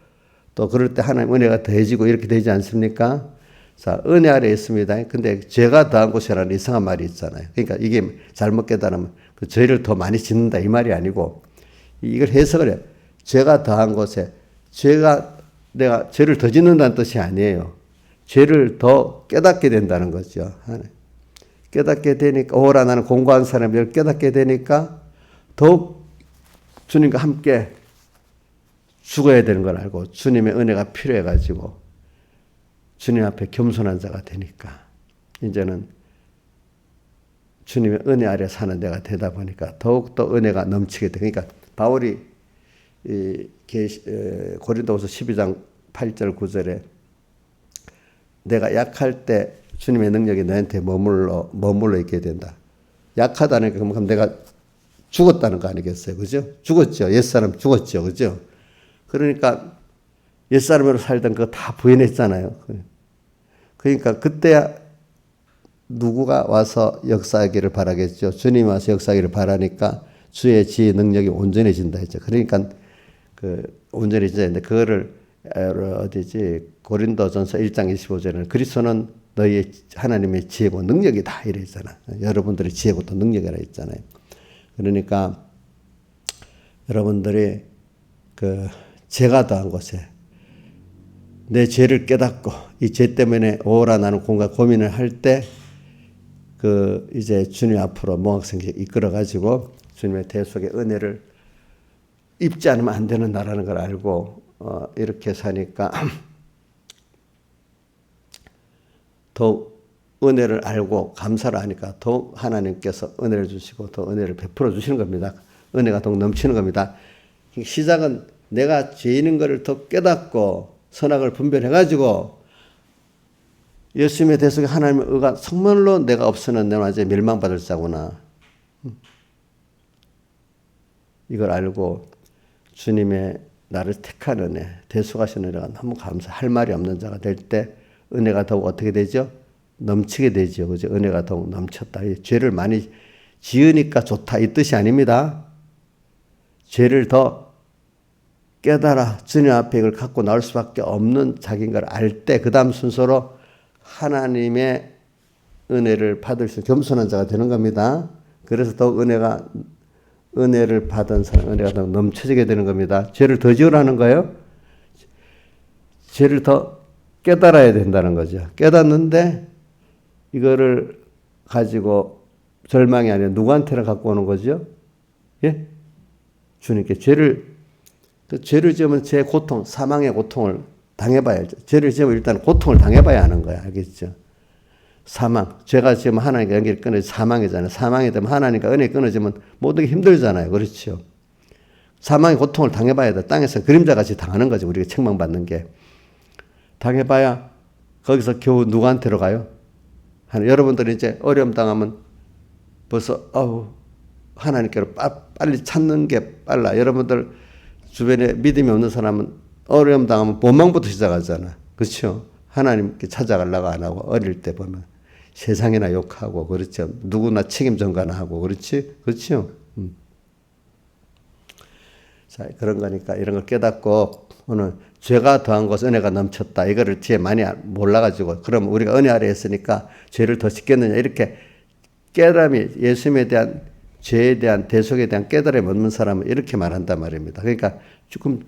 또 그럴 때 하나님 은혜가 더해지고 이렇게 되지 않습니까? 자, 은혜 아래 있습니다. 근데 죄가 더한 곳이라는 이상한 말이 있잖아요. 그러니까 이게 잘못 깨달으면 그 죄를 더 많이 짓는다 이 말이 아니고 이걸 해석을 해. 죄가 더한 곳에 내가 죄를 더 짓는다는 뜻이 아니에요. 죄를 더 깨닫게 된다는 거죠. 깨닫게 되니까 오라 나는 공부한 사람이 이걸 깨닫게 되니까 더욱 주님과 함께 죽어야 되는 걸 알고 주님의 은혜가 필요해가지고 주님 앞에 겸손한 자가 되니까 이제는 주님의 은혜 아래 사는 데가 되다 보니까 더욱더 은혜가 넘치게 돼. 그러니까 바울이 고린도후서 12장 8절 9절에 내가 약할 때 주님의 능력이 너한테 머물러 있게 된다. 약하다는 게 그럼 내가 죽었다는 거 아니겠어요? 그죠? 죽었죠. 옛사람 죽었죠. 그죠? 그러니까 옛사람으로 살던 거 다 부인했잖아요. 그러니까 그때야 누구가 와서 역사하기를 바라겠죠. 주님이 와서 역사하기를 바라니까 주의 지혜 능력이 온전해진다 했죠. 그러니까 온전해진다. 그거를 고린도전서 1장 25절에는 그리스도는 너희의 하나님의 지혜고 능력이다 이랬잖아. 여러분들의 지혜고 또 능력이라 했잖아요. 그러니까 여러분들이 죄가 더한 곳에 내 죄를 깨닫고 이 죄 때문에 오라 나는 고민을 할 때 이제 주님 앞으로 몽학생계 이끌어 가지고 주님의 대속의 은혜를 입지 않으면 안 되는 나라는 걸 알고 이렇게 사니까 더욱 은혜를 알고 감사를 하니까 더욱 하나님께서 은혜를 주시고 더 은혜를 베풀어 주시는 겁니다. 은혜가 더욱 넘치는 겁니다. 시작은 내가 죄인인 것을 더 깨닫고 선악을 분별해가지고 예수님의 대속에 하나님의 의가 정말로 내가 없으면 내가 이제 멸망받을 자구나. 이걸 알고 주님의 나를 택한 은혜, 대속하신 은혜가 너무 할 말이 없는 자가 될 때 은혜가 더욱 어떻게 되죠? 넘치게 되죠. 그죠? 은혜가 더욱 넘쳤다. 죄를 많이 지으니까 좋다. 이 뜻이 아닙니다. 죄를 더 깨달아 주님 앞에 이걸 갖고 나올 수밖에 없는 자기인 걸 알 때 그 다음 순서로 하나님의 은혜를 받을 수 겸손한 자가 되는 겁니다. 그래서 더욱 은혜를 받은 사람 은혜가 더 넘쳐지게 되는 겁니다. 죄를 더 지으라는 거예요. 죄를 더 깨달아야 된다는 거죠. 깨닫는데 이거를 가지고 절망이 아니라 누구한테를 갖고 오는 거죠? 예? 주님께 죄를 지으면 제 고통, 사망의 고통을 당해봐야죠. 죄를 지으면 일단 고통을 당해봐야 하는 거야. 알겠죠? 사망. 죄가 지으면 하나님과 연결이 끊어지 사망이잖아요. 사망이 되면 하나님과 은혜 끊어지면 모든 게 힘들잖아요. 그렇죠? 사망의 고통을 당해봐야 돼. 땅에서 그림자같이 당하는 거지. 우리가 책망받는 게. 당해봐야 거기서 겨우 누구한테로 가요? 여러분들이 이제 어려움 당하면 벌써 하나님께로 빨리 찾는 게 빨라. 여러분들 주변에 믿음이 없는 사람은 어려움 당하면 원망부터 시작하잖아. 그렇죠? 하나님께 찾아가려고 안 하고 어릴 때 보면 세상이나 욕하고 그렇죠. 누구나 책임 전가하고 그렇지? 그렇죠? 자, 그런 거니까 이런 걸 깨닫고 오늘 죄가 더한 곳 은혜가 넘쳤다. 이거를 뒤에 많이 몰라가지고 그럼 우리가 은혜 아래 했으니까 죄를 더 짓겠느냐 이렇게 깨달음이 예수님에 대한 죄에 대한 대속에 대한 깨달음이 없는 사람은 이렇게 말한단 말입니다. 그러니까 조금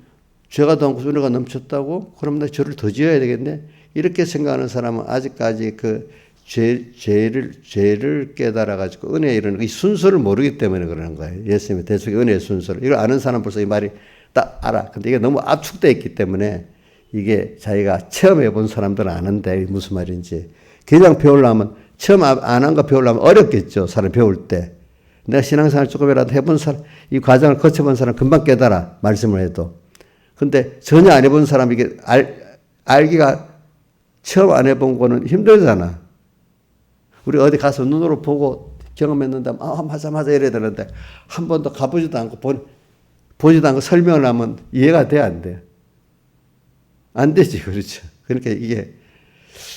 죄가 더 많고 은혜가 넘쳤다고? 그럼 나 죄를 더 지어야 되겠네? 이렇게 생각하는 사람은 아직까지 그 죄를 깨달아가지고 은혜에 이르는 이 순서를 모르기 때문에 그러는 거예요. 예수님의 대속의 은혜의 순서를. 이걸 아는 사람 벌써 이 말이 딱 알아. 근데 이게 너무 압축되어 있기 때문에 이게 자기가 체험해 본 사람들은 아는데 무슨 말인지. 그냥 배우려면 처음 안 한 거 배우려면 어렵겠죠. 사람 배울 때. 내가 신앙생활 조금이라도 해본 사람, 이 과정을 거쳐본 사람 금방 깨달아. 말씀을 해도. 근데 전혀 안 해본 사람 이게 알기가 처음 안 해본 거는 힘들잖아. 우리 어디 가서 눈으로 보고 경험했는데 맞아 이래야 되는데 한 번도 가보지도 않고 보지도 않고 설명을 하면 이해가 돼 안 돼? 안 되지. 그렇죠. 그러니까 이게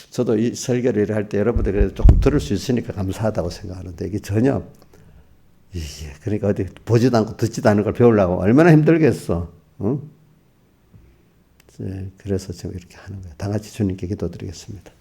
저도 이 설교를 할 때 여러분들이 조금 들을 수 있으니까 감사하다고 생각하는데 이게 전혀 이게 그러니까 어디 보지도 않고 듣지도 않은 걸 배우려고 얼마나 힘들겠어. 응? 그래서 제가 이렇게 하는 거예요. 다 같이 주님께 기도드리겠습니다.